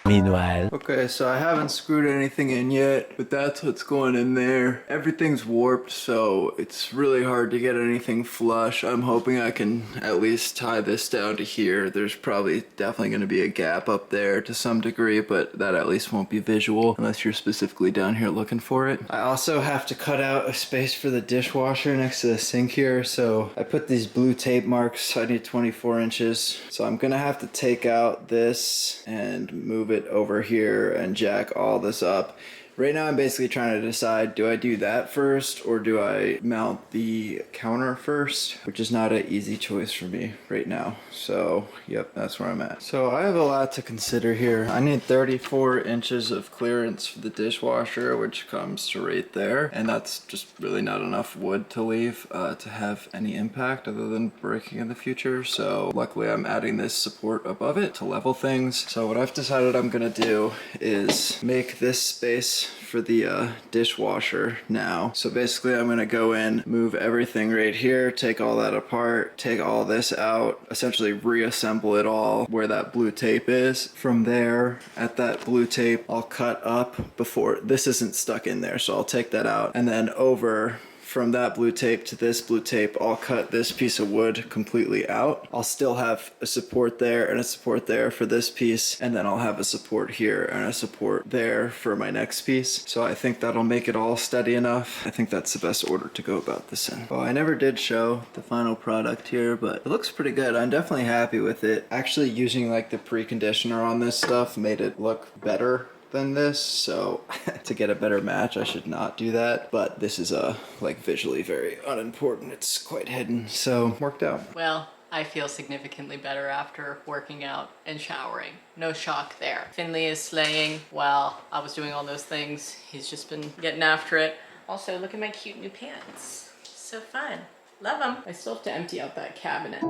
Meanwhile, Okay, so I haven't screwed anything in yet, but that's what's going in there. Everything's warped, so it's really hard to get anything flush. I'm hoping I can at least tie this down to here. There's probably definitely going to be a gap up there to some degree, but that at least won't be visual unless you're specifically down here looking for it. I also have to cut out a space for the dishwasher next to the sink here, so I put these blue tape marks. I need 24 inches, so I'm gonna have to take out this and move it over here and jack all this up. Right now I'm basically trying to decide, do I do that first or do I mount the counter first? Which is not an easy choice for me right now. So yep, that's where I'm at. So I have a lot to consider here. I need 34 inches of clearance for the dishwasher, which comes to right there. And that's just really not enough wood to leave to have any impact other than breaking in the future. So luckily I'm adding this support above it to level things. So what I've decided I'm gonna do is make this space for the dishwasher now. So basically I'm gonna go in, move everything right here, take all that apart, take all this out, essentially reassemble it all where that blue tape is. From there, at that blue tape, I'll cut up before, this isn't stuck in there, so I'll take that out. And then over from that blue tape to this blue tape, I'll cut this piece of wood completely out. I'll still have a support there and a support there for this piece, and then I'll have a support here and a support there for my next piece. So I think that'll make it all steady enough. I think that's the best order to go about this in. Well, I never did show the final product here, but it looks pretty good. I'm definitely happy with it. Actually using like the preconditioner on this stuff made it look better than this, so to get a better match I should not do that, but this is like visually very unimportant. It's quite hidden, so worked out. Well, I feel significantly better after working out and showering. No shock there. Finley is slaying while I was doing all those things. He's just been getting after it. Also, look at my cute new pants. So fun. Love them. I still have to empty out that cabinet.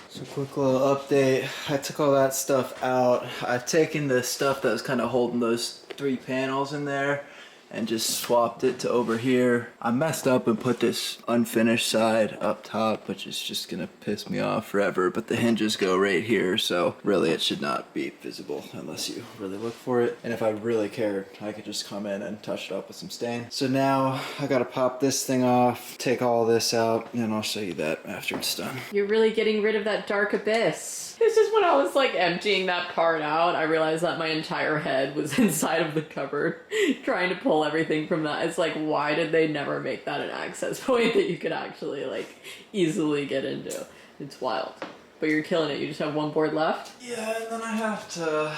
So quick little update. I took all that stuff out. I've taken the stuff that was kind of holding those 3 panels in there and just swapped it to over here. I messed up and put this unfinished side up top, which is just gonna piss me off forever, but the hinges go right here, so really it should not be visible unless you really look for it. And if I really cared, I could just come in and touch it up with some stain. So now I gotta pop this thing off, take all this out, and I'll show you that after it's done. You're really getting rid of that dark abyss. This is when I was like emptying that part out, I realized that my entire head was inside of the cupboard trying to pull everything from that. It's like, why did they never make that an access point that you could actually like easily get into? It's wild. But you're killing it. You just have one board left? Yeah, and then I have to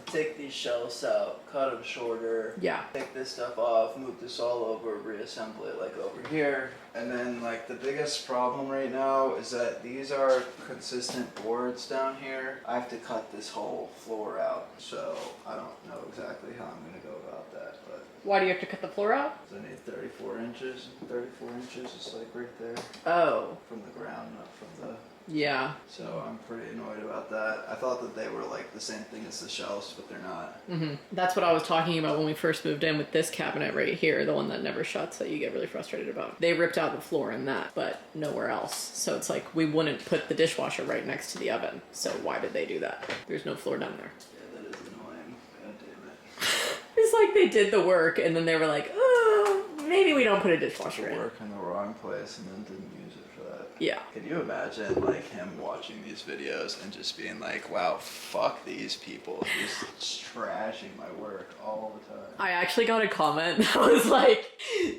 take these shelves out, cut them shorter. Yeah. Take this stuff off, move this all over, reassemble it like over here. And then like the biggest problem right now is that these are consistent boards down here. I have to cut this whole floor out. So I don't know exactly how I'm gonna go about that, but Why do you have to cut the floor out? I need 34 inches. 34 inches is like right there Oh. from the ground, not from the... Yeah. So I'm pretty annoyed about that. I thought that they were like the same thing as the shelves, but they're not. That's what I was talking about when we first moved in with this cabinet right here, the one that never shuts that you get really frustrated about. They ripped out the floor in that, but nowhere else. So it's like we wouldn't put the dishwasher right next to the oven. So why did they do that? There's no floor down there. Yeah, that is annoying. God damn it. It's like they did the work and then they were like, oh, maybe we don't put a dishwasher in. Work in the wrong place and then didn't use it for that. Yeah. Can you imagine like him watching these videos and just being like, wow, fuck these people. Just trashing my work all the time. I actually got a comment that was like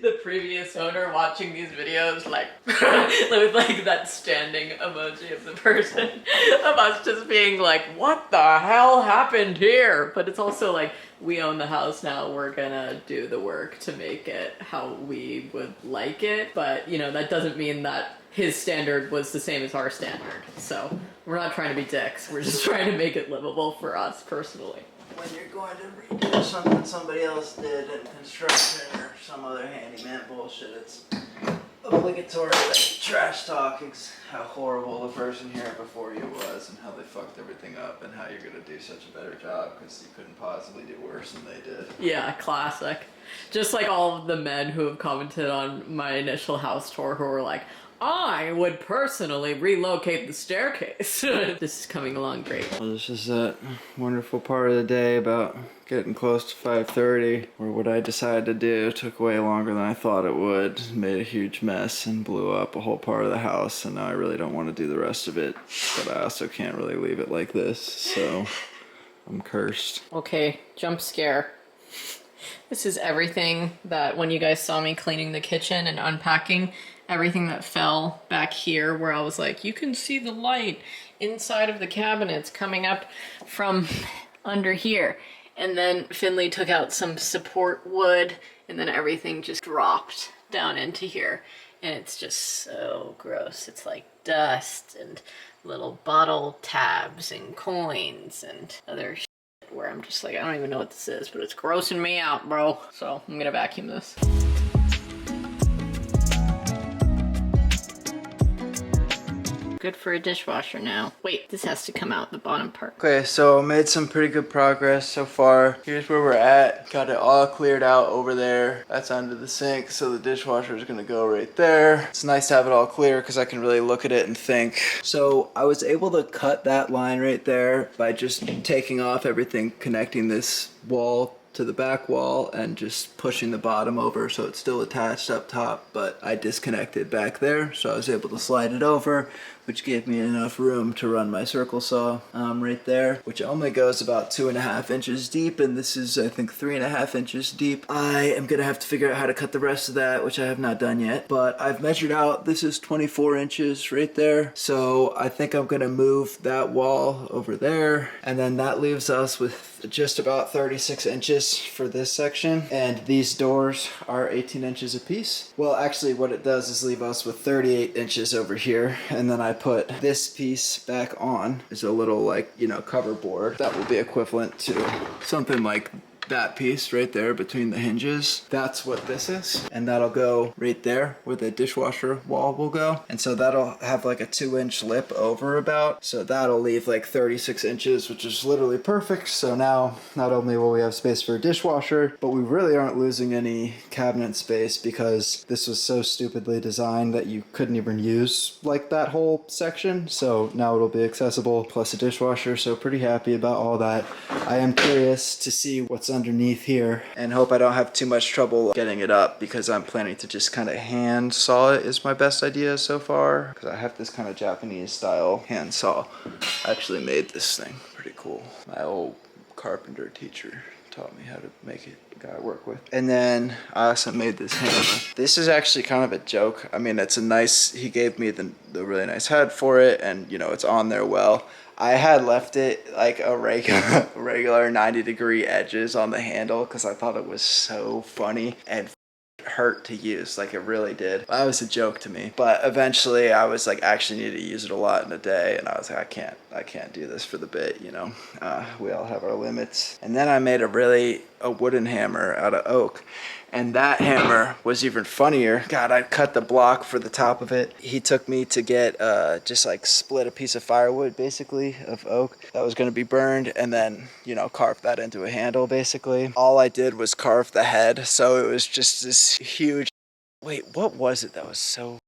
the previous owner watching these videos, like with like that standing emoji of the person of us just being like, what the hell happened here? But it's also like, we own the house now, we're gonna do the work to make it how we would like it. But you know, that doesn't mean that his standard was the same as our standard. So we're not trying to be dicks, we're just trying to make it livable for us personally. When you're going to redo something somebody else did in construction or some other handyman bullshit, it's obligatory that you trash talk how horrible the person here before you was and how they fucked everything up and how you're gonna do such a better job because you couldn't possibly do worse than they did. Yeah, classic. Just like all of the men who have commented on my initial house tour who were like, I would personally relocate the staircase. This is coming along great. Well, this is that wonderful part of the day about getting close to 5:30, where what I decided to do took way longer than I thought it would, made a huge mess and blew up a whole part of the house, and now I really don't want to do the rest of it, but I also can't really leave it like this, so I'm cursed. Okay, jump scare. This is everything that when you guys saw me cleaning the kitchen and unpacking, everything that fell back here where I was like, you can see the light inside of the cabinets coming up from under here. And then Finley took out some support wood and then everything just dropped down into here. And it's just so gross. It's like dust and little bottle tabs and coins and other shit where I'm just like, I don't even know what this is, but it's grossing me out, bro. So I'm gonna vacuum this. Good for a dishwasher now. Wait, this has to come out, the bottom part. Okay, so made some pretty good progress so far. Here's where we're at. Got it all cleared out over there. That's under the sink, so the dishwasher is gonna go right there. It's nice to have it all clear because I can really look at it and think. So I was able to cut that line right there by just taking off everything connecting this wall to the back wall and just pushing the bottom over so it's still attached up top, but I disconnected back there, so I was able to slide it over, which gave me enough room to run my circle saw right there, which only goes about 2.5 inches deep, and this is I think 3.5 inches deep. I am gonna have to figure out how to cut the rest of that, which I have not done yet, but I've measured out, this is 24 inches right there, so I think I'm gonna move that wall over there, and then that leaves us with just about 36 inches for this section, and these doors are 18 inches a piece. Well, actually what it does is leave us with 38 inches over here, and then I put this piece back on as a little, like, you know, cover board that will be equivalent to something like that piece right there between the hinges. That's what this is, and that'll go right there where the dishwasher wall will go, and so that'll have like a 2-inch lip over about, so that'll leave like 36 inches, which is literally perfect. So now not only will we have space for a dishwasher, but we really aren't losing any cabinet space because this was so stupidly designed that you couldn't even use like that whole section, so now it'll be accessible plus a dishwasher, so pretty happy about all that. I am curious to see what's underneath here and hope I don't have too much trouble getting it up because I'm planning to just kind of hand saw it is my best idea so far, because I have this kind of Japanese style hand saw. I actually made this thing pretty cool. My old carpenter teacher taught me how to make it guy work with. And then I also made this hammer. This is actually kind of a joke. I mean, it's a nice, he gave me the really nice head for it, and you know, it's on there well. I had left it like a regular 90-degree edges on the handle because I thought it was so funny and hurt to use, like it really did. That was a joke to me, but eventually I was like, actually need to use it a lot in a day, and I was like, I can't do this for the bit, you know. We all have our limits. And then I made a wooden hammer out of oak, and that hammer was even funnier. God, I cut the block for the top of it. He took me to get just like split a piece of firewood, basically, of oak that was going to be burned, and then, you know, carve that into a handle, basically. All I did was carve the head, so it was just this huge... Wait, what was it that was so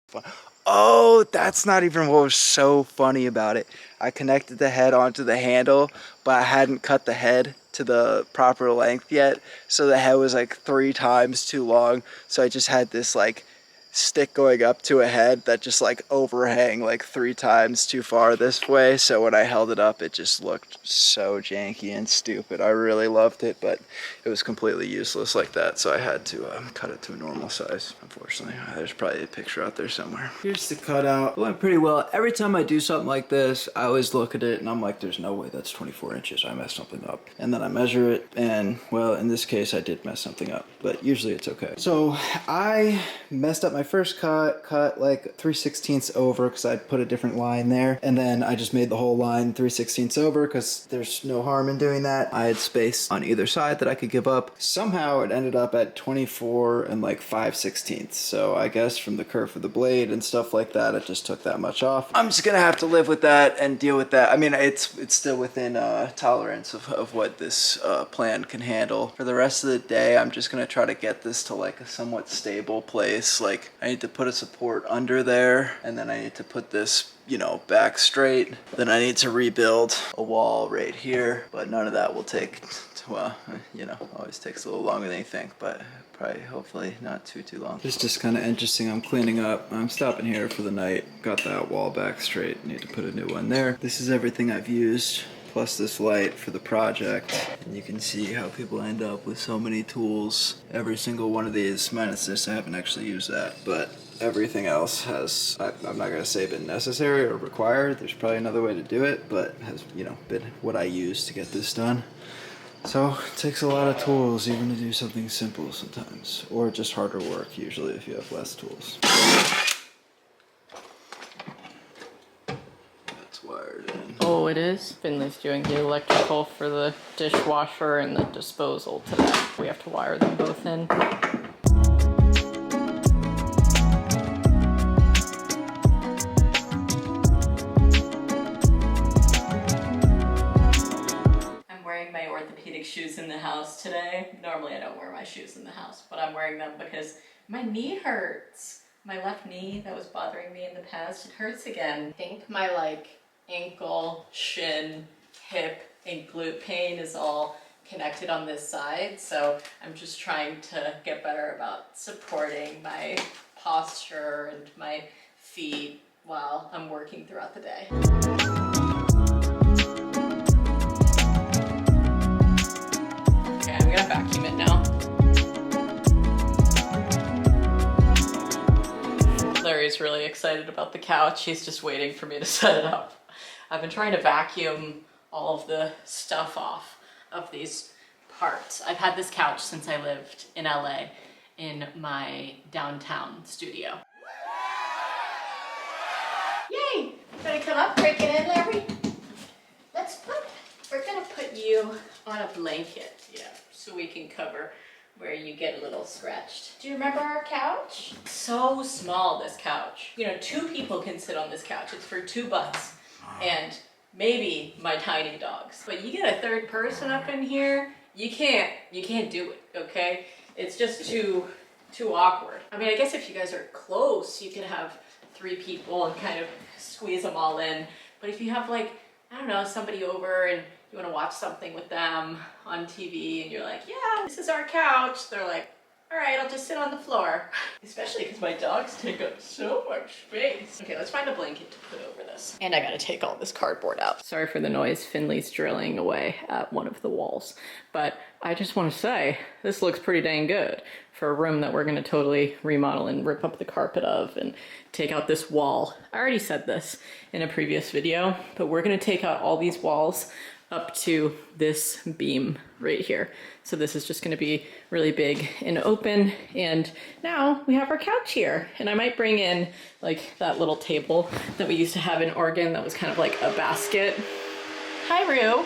fun? Oh, that's not even what was so funny about it. I connected the head onto the handle, but I hadn't cut the head to the proper length yet, so the head was like 3 times too long, so I just had this like stick going up to a head that just like overhang like 3 times too far this way, so when I held it up it just looked so janky and stupid. I really loved it, but it was completely useless like that, so I had to cut it to a normal size, unfortunately. There's probably a picture out there somewhere. Here's the cutout. It went pretty well. Every time I do something like this, I always look at it and I'm like, there's no way that's 24 inches. I messed something up. And then I measure it, and well, in this case I did mess something up, but usually it's okay. So I messed up my first cut like 3/16 over because I'd put a different line there, and then I just made the whole line 3/16 over because there's no harm in doing that. I had space on either side that I could give up. Somehow it ended up at 24 and like 5/16, so I guess from the curve of the blade and stuff like that, it just took that much off. I'm just gonna have to live with that and deal with that. I mean, it's still within tolerance of what this plan can handle. For the rest of the day, I'm just gonna try to get this to like a somewhat stable place. Like, I need to put a support under there, and then I need to put this, you know, back straight. Then I need to rebuild a wall right here, but none of that will take, well, you know, always takes a little longer than you think, but probably, hopefully not too long. It's just kind of interesting. I'm cleaning up. I'm stopping here for the night. Got that wall back straight. Need to put a new one there. This is everything I've used, plus this light for the project. And you can see how people end up with so many tools. Every single one of these, minus this, I haven't actually used that, but everything else has, I'm not gonna say been necessary or required. There's probably another way to do it, but has, you know, been what I use to get this done. So it takes a lot of tools even to do something simple sometimes, or just harder work usually if you have less tools. That's wired in. Oh, it is? Finley's doing the electrical for the dishwasher and the disposal today. We have to wire them both in. My orthopedic shoes in the house today. Normally I don't wear my shoes in the house, but I'm wearing them because my knee hurts. My left knee that was bothering me in the past, it hurts again. I think my like ankle, shin, hip, and glute pain is all connected on this side, so I'm just trying to get better about supporting my posture and my feet while I'm working throughout the day. I'm gonna vacuum it now. Larry's really excited about the couch. He's just waiting for me to set it up. I've been trying to vacuum all of the stuff off of these parts. I've had this couch since I lived in LA in my downtown studio. Yay! Gonna come up, break it in, Larry? We're gonna put you on a blanket, yeah, so we can cover where you get a little scratched. Do you remember our couch? So small, this couch. You know, 2 people can sit on this couch. It's for 2 butts and maybe my tiny dogs. But you get a 3rd person up in here, you can't do it, okay? It's just too awkward. I mean, I guess if you guys are close, you could have 3 people and kind of squeeze them all in. But if you have like, I don't know, somebody over and you want to watch something with them on TV and you're like, yeah, this is our couch. They're like, All right, I'll just sit on the floor. Especially because my dogs take up so much space. Okay, let's find a blanket to put over this. And I gotta take all this cardboard out. Sorry for the noise. Finley's drilling away at one of the walls. But I just want to say, this looks pretty dang good for a room that we're gonna totally remodel and rip up the carpet of and take out this wall. I already said this in a previous video, but we're gonna take out all these walls up to this beam right here. So this is just gonna be really big and open. And now we have our couch here. And I might bring in like that little table that we used to have in Oregon that was kind of like a basket. Hi, Rue.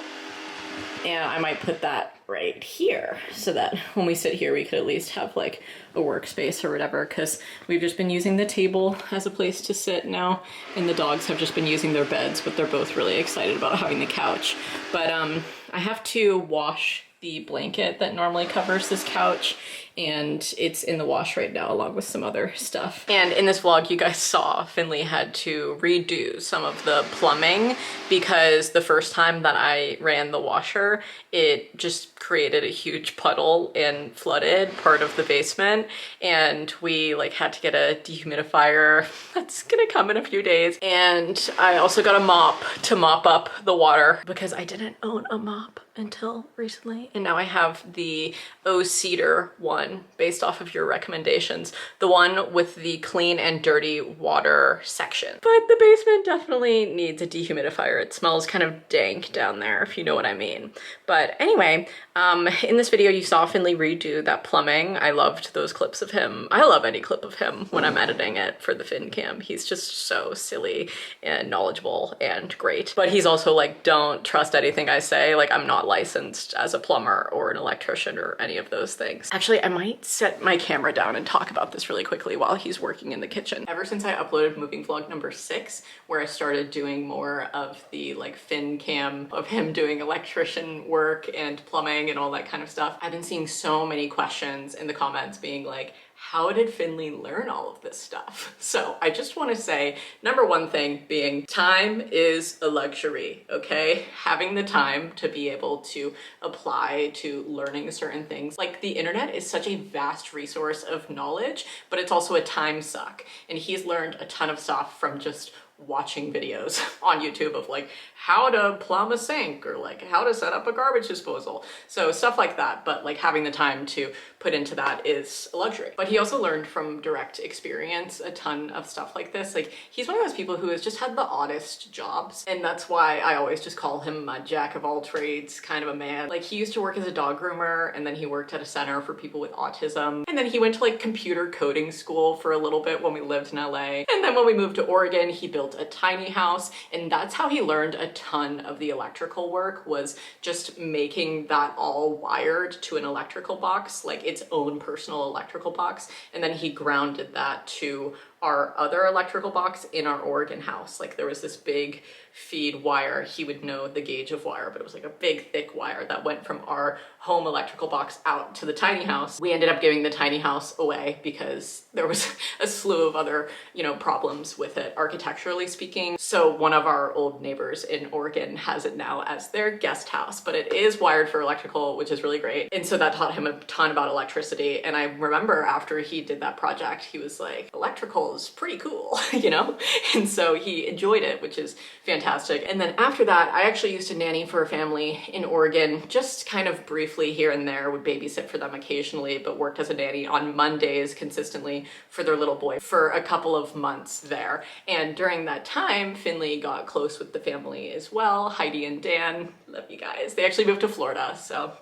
And I might put that right here so that when we sit here, we could at least have like a workspace or whatever, because we've just been using the table as a place to sit now, and the dogs have just been using their beds, but they're both really excited about having the couch. But I have to wash the blanket that normally covers this couch, and it's in the wash right now along with some other stuff. And in this vlog you guys saw Finley had to redo some of the plumbing because the first time that I ran the washer, it just created a huge puddle and flooded part of the basement, and we like had to get a dehumidifier that's gonna come in a few days. And I also got a mop to mop up the water because I didn't own a mop until recently, and now I have the Cedar one based off of your recommendations, the one with the clean and dirty water section. But the basement definitely needs a dehumidifier. It smells kind of dank down there, if you know what I mean. But anyway, in this video you saw Finley redo that plumbing. I loved those clips of him. I love any clip of him when I'm editing it for the FinCam. He's just so silly and knowledgeable and great. But he's also like, don't trust anything I say. Like, I'm not licensed as a plumber or an electrician or any of those things. Actually, I might set my camera down and talk about this really quickly while he's working in the kitchen. Ever since I uploaded moving vlog number 6, where I started doing more of the like FinCam of him doing electrician work and plumbing and all that kind of stuff, I've been seeing so many questions in the comments being like, how did Finley learn all of this stuff? So I just want to say, number one thing being, time is a luxury, okay? Having the time to be able to apply to learning certain things. Like, the internet is such a vast resource of knowledge, but it's also a time suck. And he's learned a ton of stuff from just watching videos on YouTube of like how to plumb a sink or like how to set up a garbage disposal. So stuff like that, but like having the time to put into that is a luxury. But he also learned from direct experience a ton of stuff like this. Like, he's one of those people who has just had the oddest jobs, and that's why I always just call him a jack of all trades kind of a man. Like, he used to work as a dog groomer, and then he worked at a center for people with autism, and then he went to like computer coding school for a little bit when we lived in LA, and then when we moved to Oregon he built a tiny house, and that's how he learned a ton of the electrical work, was just making that all wired to an electrical box, like its own personal electrical box, and then he grounded that to our other electrical box in our Oregon house. Like, there was this big feed wire. He would know the gauge of wire, but it was like a big thick wire that went from our home electrical box out to the tiny house. We ended up giving the tiny house away because there was a slew of other, you know, problems with it, architecturally speaking. So one of our old neighbors in Oregon has it now as their guest house, but it is wired for electrical, which is really great. And so that taught him a ton about electricity. And I remember after he did that project, he was like, electrical is pretty cool, you know? And so he enjoyed it, which is fantastic. And then after that, I actually used to nanny for a family in Oregon, just kind of briefly here and there, would babysit for them occasionally, but worked as a nanny on Mondays consistently for their little boy for a couple of months there. And during that time, Finley got close with the family as well. Heidi and Dan, love you guys. They actually moved to Florida, so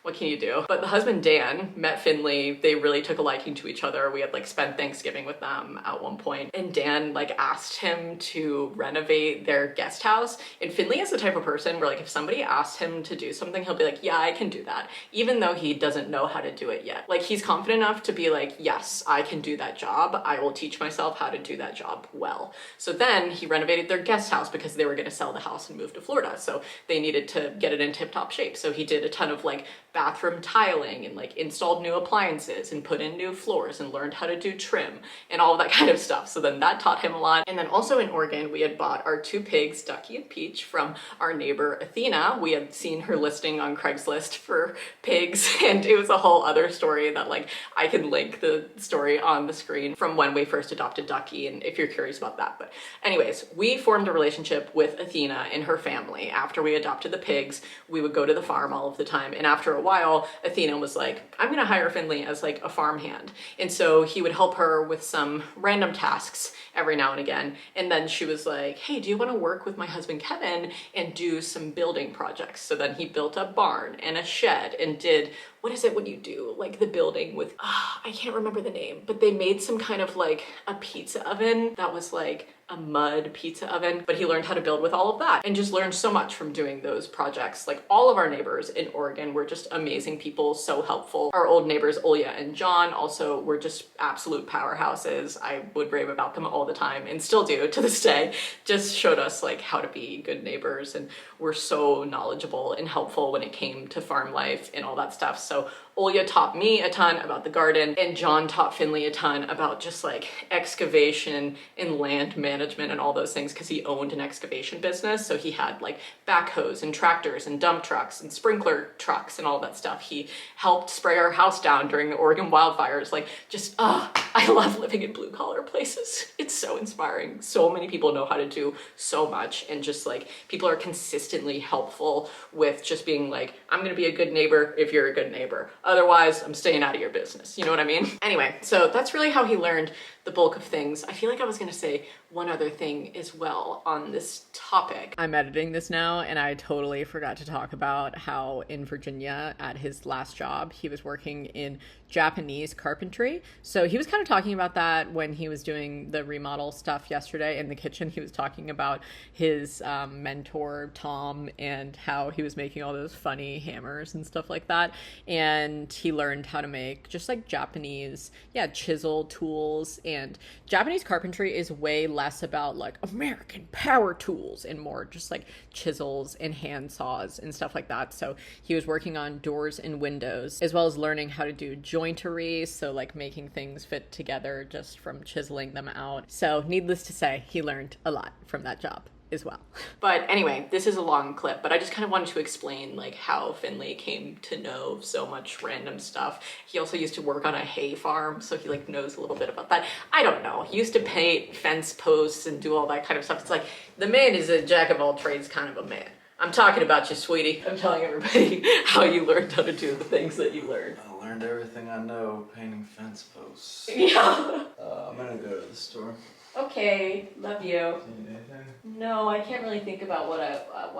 what can you do? But the husband, Dan, met Finley. They really took a liking to each other. We had like spent Thanksgiving with them at one point, and Dan like asked him to renovate their guest house. And Finley is the type of person where like if somebody asks him to do something, he'll be like, yeah, I can do that, even though he doesn't know how to do it yet. Like, he's confident enough to be like, yes, I can do that job. I will teach myself how to do that job well. So then he renovated their guest house because they were gonna sell the house and move to Florida. So they needed to to get it in tip-top shape. So he did a ton of like bathroom tiling and like installed new appliances and put in new floors and learned how to do trim and all of that kind of stuff. So then that taught him a lot. And then also in Oregon, we had bought our 2 pigs, Ducky and Peach, from our neighbor Athena. We had seen her listing on Craigslist for pigs, and it was a whole other story that like I can link the story on the screen from when we first adopted Ducky, and if you're curious about that. But anyways, we formed a relationship with Athena and her family. After we adopted the pigs, we would go to the farm all of the time, and after a while, Athena was like, I'm gonna hire Finley as like a farmhand. And so he would help her with some random tasks every now and again. And then she was like, hey, do you wanna work with my husband Kevin and do some building projects? So then he built a barn and a shed and did, what is it when you do like the building with, I can't remember the name, but they made some kind of like a pizza oven that was like a mud pizza oven, but he learned how to build with all of that and just learned so much from doing those projects. Like all of our neighbors in Oregon were just amazing people, so helpful. Our old neighbors, Olya and John, also were just absolute powerhouses. I would rave about them all the time and still do to this day. Just showed us like how to be good neighbors and were so knowledgeable and helpful when it came to farm life and all that stuff. So Olya taught me a ton about the garden, and John taught Finley a ton about just like excavation and land management and all those things, because he owned an excavation business. So he had like backhoes and tractors and dump trucks and sprinkler trucks and all that stuff. He helped spray our house down during the Oregon wildfires. Like just, I love living in blue collar places. It's so inspiring. So many people know how to do so much, and just like people are consistently helpful with just being like, I'm gonna be a good neighbor if you're a good neighbor. Otherwise, I'm staying out of your business. You know what I mean? Anyway, so that's really how he learned the bulk of things. I feel like I was gonna say one other thing as well on this topic. I'm editing this now, and I totally forgot to talk about how in Virginia at his last job, he was working in Japanese carpentry. So he was kind of talking about that when he was doing the remodel stuff yesterday in the kitchen. He was talking about his mentor, Tom, and how he was making all those funny hammers and stuff like that. And he learned how to make just like Japanese, chisel tools. And Japanese carpentry is way less about like American power tools and more just like chisels and hand saws and stuff like that. So he was working on doors and windows, as well as learning how to do jointery, so like making things fit together just from chiseling them out. So needless to say, he learned a lot from that job as well. But anyway, this is a long clip, but I just kind of wanted to explain like how Finley came to know so much random stuff. He also used to work on a hay farm, so he like knows a little bit about that. I don't know. He used to paint fence posts and do all that kind of stuff. It's like the man is a jack of all trades kind of a man. I'm talking about you, sweetie. I'm telling everybody how you learned how to do the things that you learned. I learned everything I know painting fence posts. Yeah. I'm gonna go to the store. Okay, love you. Need anything? No, I can't really think about what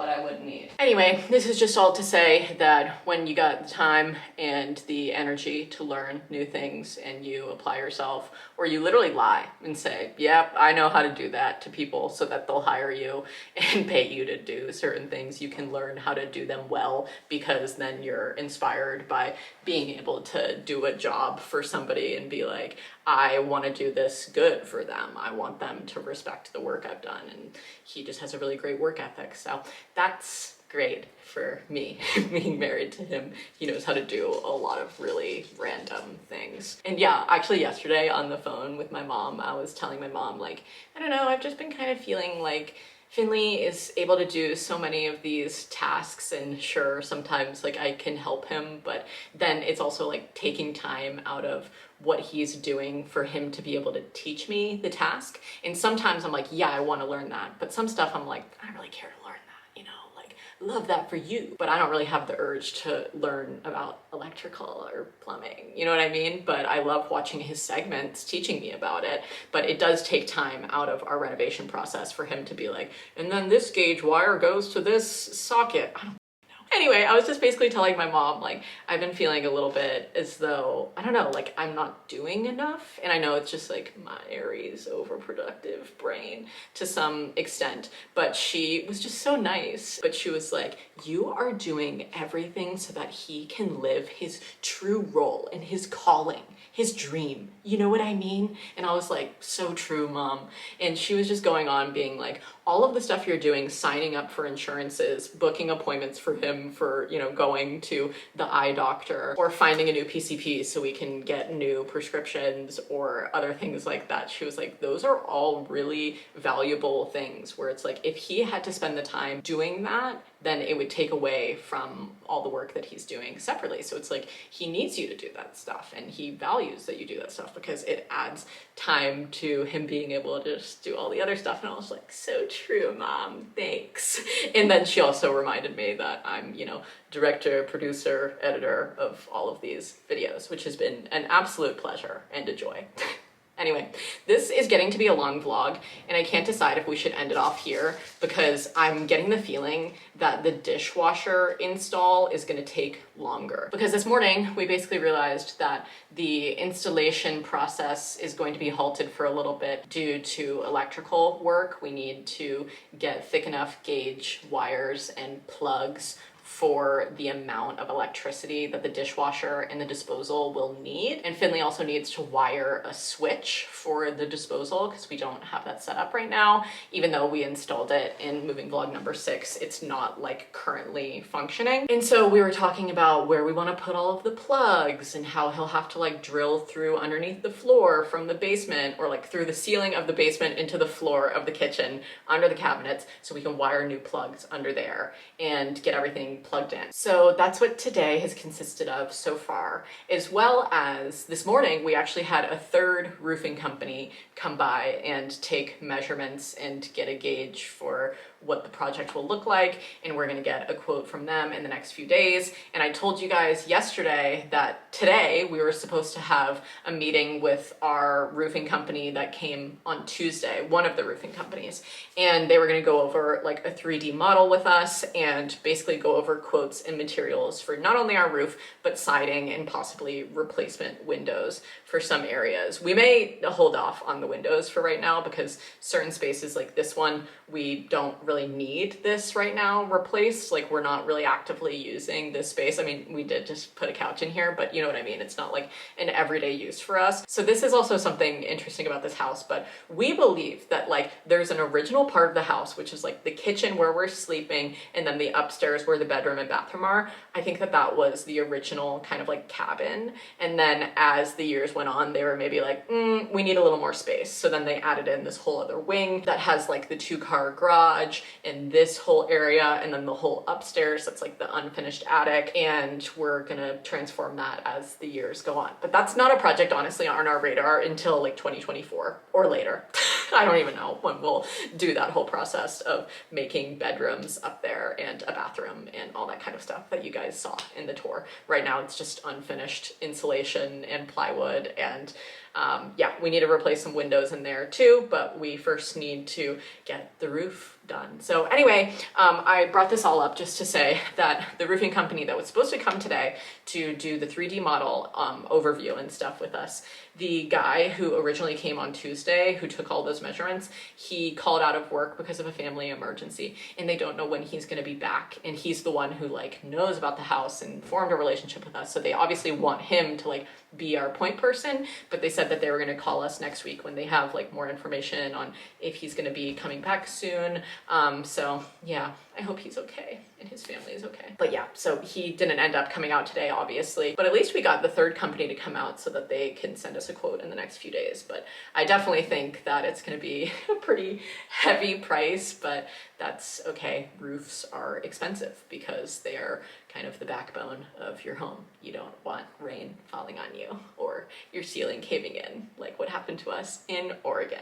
I would need. Anyway, this is just all to say that when you got the time and the energy to learn new things and you apply yourself, or you literally lie and say, yep, I know how to do that to people so that they'll hire you and pay you to do certain things, you can learn how to do them well, because then you're inspired by being able to do a job for somebody and be like, I want to do this good for them. I want them to respect the work I've done. And he just has a really great work ethic. So that's great for me being married to him. He knows how to do a lot of really random things. And yeah, actually yesterday on the phone with my mom, I was telling my mom, like, I don't know, I've just been kind of feeling like Finley is able to do so many of these tasks, and sure, sometimes like I can help him, but then it's also like taking time out of what he's doing for him to be able to teach me the task. And sometimes I'm like, yeah, I want to learn that, but some stuff I'm like, I don't really care to learn that, you know, like love that for you, but I don't really have the urge to learn about electrical or plumbing, you know what I mean? But I love watching his segments teaching me about it, but it does take time out of our renovation process for him to be like, and then this gauge wire goes to this socket. I don't know. Anyway, I was just basically telling my mom, like, I've been feeling a little bit as though, I don't know, like I'm not doing enough. And I know it's just like my Aries overproductive brain to some extent, but she was just so nice. But she was like, you are doing everything so that he can live his true role and his calling, his dream. You know what I mean? And I was like, so true, Mom. And she was just going on being like, all of the stuff you're doing, signing up for insurances, booking appointments for him for, you know, going to the eye doctor, or finding a new PCP so we can get new prescriptions or other things like that. She was like, those are all really valuable things where it's like, if he had to spend the time doing that, then it would take away from all the work that he's doing separately. So it's like, he needs you to do that stuff, and he values that you do that stuff because it adds time to him being able to just do all the other stuff. And I was like, so true, Mom, thanks. And then she also reminded me that I'm, you know, director, producer, editor of all of these videos, which has been an absolute pleasure and a joy. Anyway, this is getting to be a long vlog, and I can't decide if we should end it off here because I'm getting the feeling that the dishwasher install is going to take longer. Because this morning, we basically realized that the installation process is going to be halted for a little bit due to electrical work. We need to get thick enough gauge wires and plugs for the amount of electricity that the dishwasher and the disposal will need. And Finley also needs to wire a switch for the disposal because we don't have that set up right now. Even though we installed it in moving vlog number 6, it's not like currently functioning. And so we were talking about where we want to put all of the plugs and how he'll have to like drill through underneath the floor from the basement, or like through the ceiling of the basement into the floor of the kitchen under the cabinets, so we can wire new plugs under there and get everything plugged in. So that's what today has consisted of so far, as well as this morning we actually had a third roofing company come by and take measurements and get a gauge for what the project will look like, and we're gonna get a quote from them in the next few days. And I told you guys yesterday that today we were supposed to have a meeting with our roofing company that came on Tuesday, one of the roofing companies, and they were gonna go over like a 3D model with us and basically go over quotes and materials for not only our roof, but siding and possibly replacement windows for some areas. We may hold off on the windows for right now because certain spaces like this one, we don't really need this right now replaced. Like, we're not really actively using this space. I mean, we did just put a couch in here, but you know what I mean? It's not like an everyday use for us. So this is also something interesting about this house, but we believe that like there's an original part of the house, which is like the kitchen where we're sleeping, and then the upstairs where the bedroom and bathroom are. I think that that was the original kind of like cabin. And then as the years went on, they were maybe like, we need a little more space. So then they added in this whole other wing that has like the 2-car garage and this whole area, and then the whole upstairs that's like the unfinished attic, and we're gonna transform that as the years go on. But that's not a project honestly on our radar until like 2024 or later. I don't even know when we'll do that whole process of making bedrooms up there and a bathroom and all that kind of stuff that you guys saw in the tour. Right now it's just unfinished insulation and plywood, and yeah, we need to replace some windows in there too, but we first need to get the roof done. So anyway, I brought this all up just to say that the roofing company that was supposed to come today to do the 3D model overview and stuff with us, the guy who originally came on Tuesday, who took all those measurements, he called out of work because of a family emergency, and they don't know when he's going to be back. And he's the one who like knows about the house and formed a relationship with us. So they obviously want him to like be our point person, but they said that they were going to call us next week when they have like more information on if he's going to be coming back soon. So yeah, I hope he's okay and his family is okay. But yeah, so he didn't end up coming out today, obviously, but at least we got the third company to come out so that they can send us a quote in the next few days. But I definitely think that it's going to be a pretty heavy price, but that's okay. Roofs are expensive because they are kind of the backbone of your home. You don't want rain falling on you or your ceiling caving in like what happened to us in Oregon.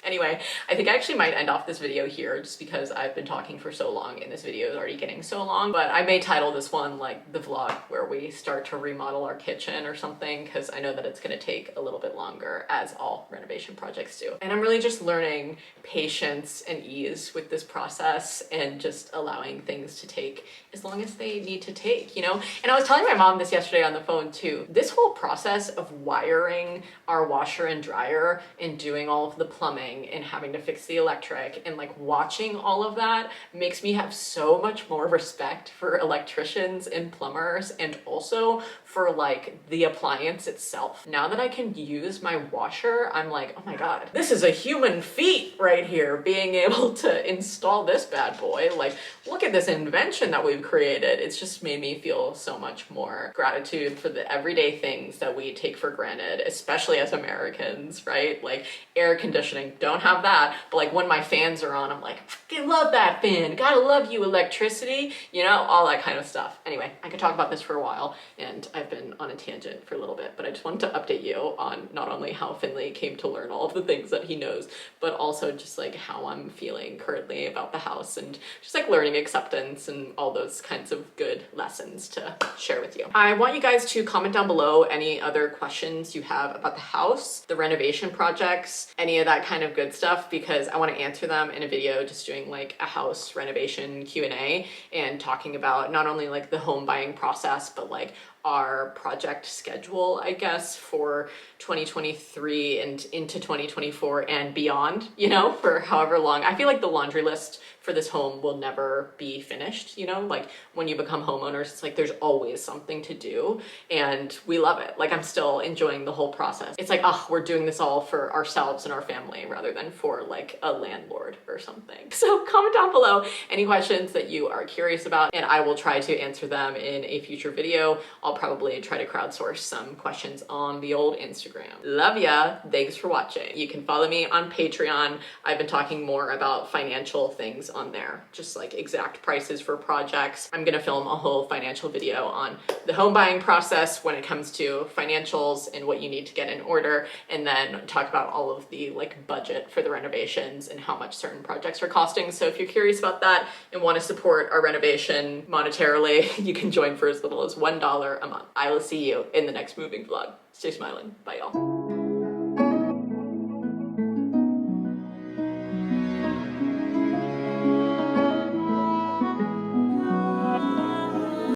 Anyway, I think I actually might end off this video here just because I've been talking for so long and this video is already getting so long, but I may title this one like the vlog where we start to remodel our kitchen or something, because I know that it's going to take a little bit longer, as all renovation projects do. And I'm really just learning patience and ease with this process process and just allowing things to take as long as they need to take, you know? And I was telling my mom this yesterday on the phone too. This whole process of wiring our washer and dryer and doing all of the plumbing and having to fix the electric and like watching all of that makes me have so much more respect for electricians and plumbers, and also for like the appliance itself. Now that I can use my washer, I'm like, oh my God, this is a human feat right here, being able to install this bad boy. Like, look at this invention that we've created. It's just made me feel so much more gratitude for the everyday things that we take for granted, especially as Americans, right? Like air conditioning, don't have that. But like when my fans are on, I'm like, I love that fan. Gotta love you, electricity, you know, all that kind of stuff. Anyway, I could talk about this for a while, and I've been on a tangent for a little bit, but I just wanted to update you on not only how Finley came to learn all of the things that he knows, but also just like how I'm feeling currently about the house, and just like learning acceptance and all those kinds of good lessons to share with you. I want you guys to comment down below any other questions you have about the house, the renovation projects, any of that kind of good stuff, because I want to answer them in a video just doing like a house renovation Q&A and talking about not only like the home buying process, but like our project schedule, I guess, for 2023 and into 2024 and beyond, you know, for however long. I feel like the laundry list for this home will never be finished, you know, like when you become homeowners, it's like there's always something to do, and we love it. Like I'm still enjoying the whole process. It's like, oh, we're doing this all for ourselves and our family rather than for like a landlord or something. So comment down below any questions that you are curious about, and I will try to answer them in a future video. I'll probably try to crowdsource some questions on the old Instagram. Love ya. Thanks for watching. You can follow me on Patreon. I've been talking more about financial things on there, just like exact prices for projects. I'm gonna film a whole financial video on the home buying process when it comes to financials and what you need to get in order, and then talk about all of the like budget for the renovations and how much certain projects are costing. So if you're curious about that and want to support our renovation monetarily, you can join for as little as $1 a month. I will see you in the next moving vlog. Stay smiling. Bye, y'all.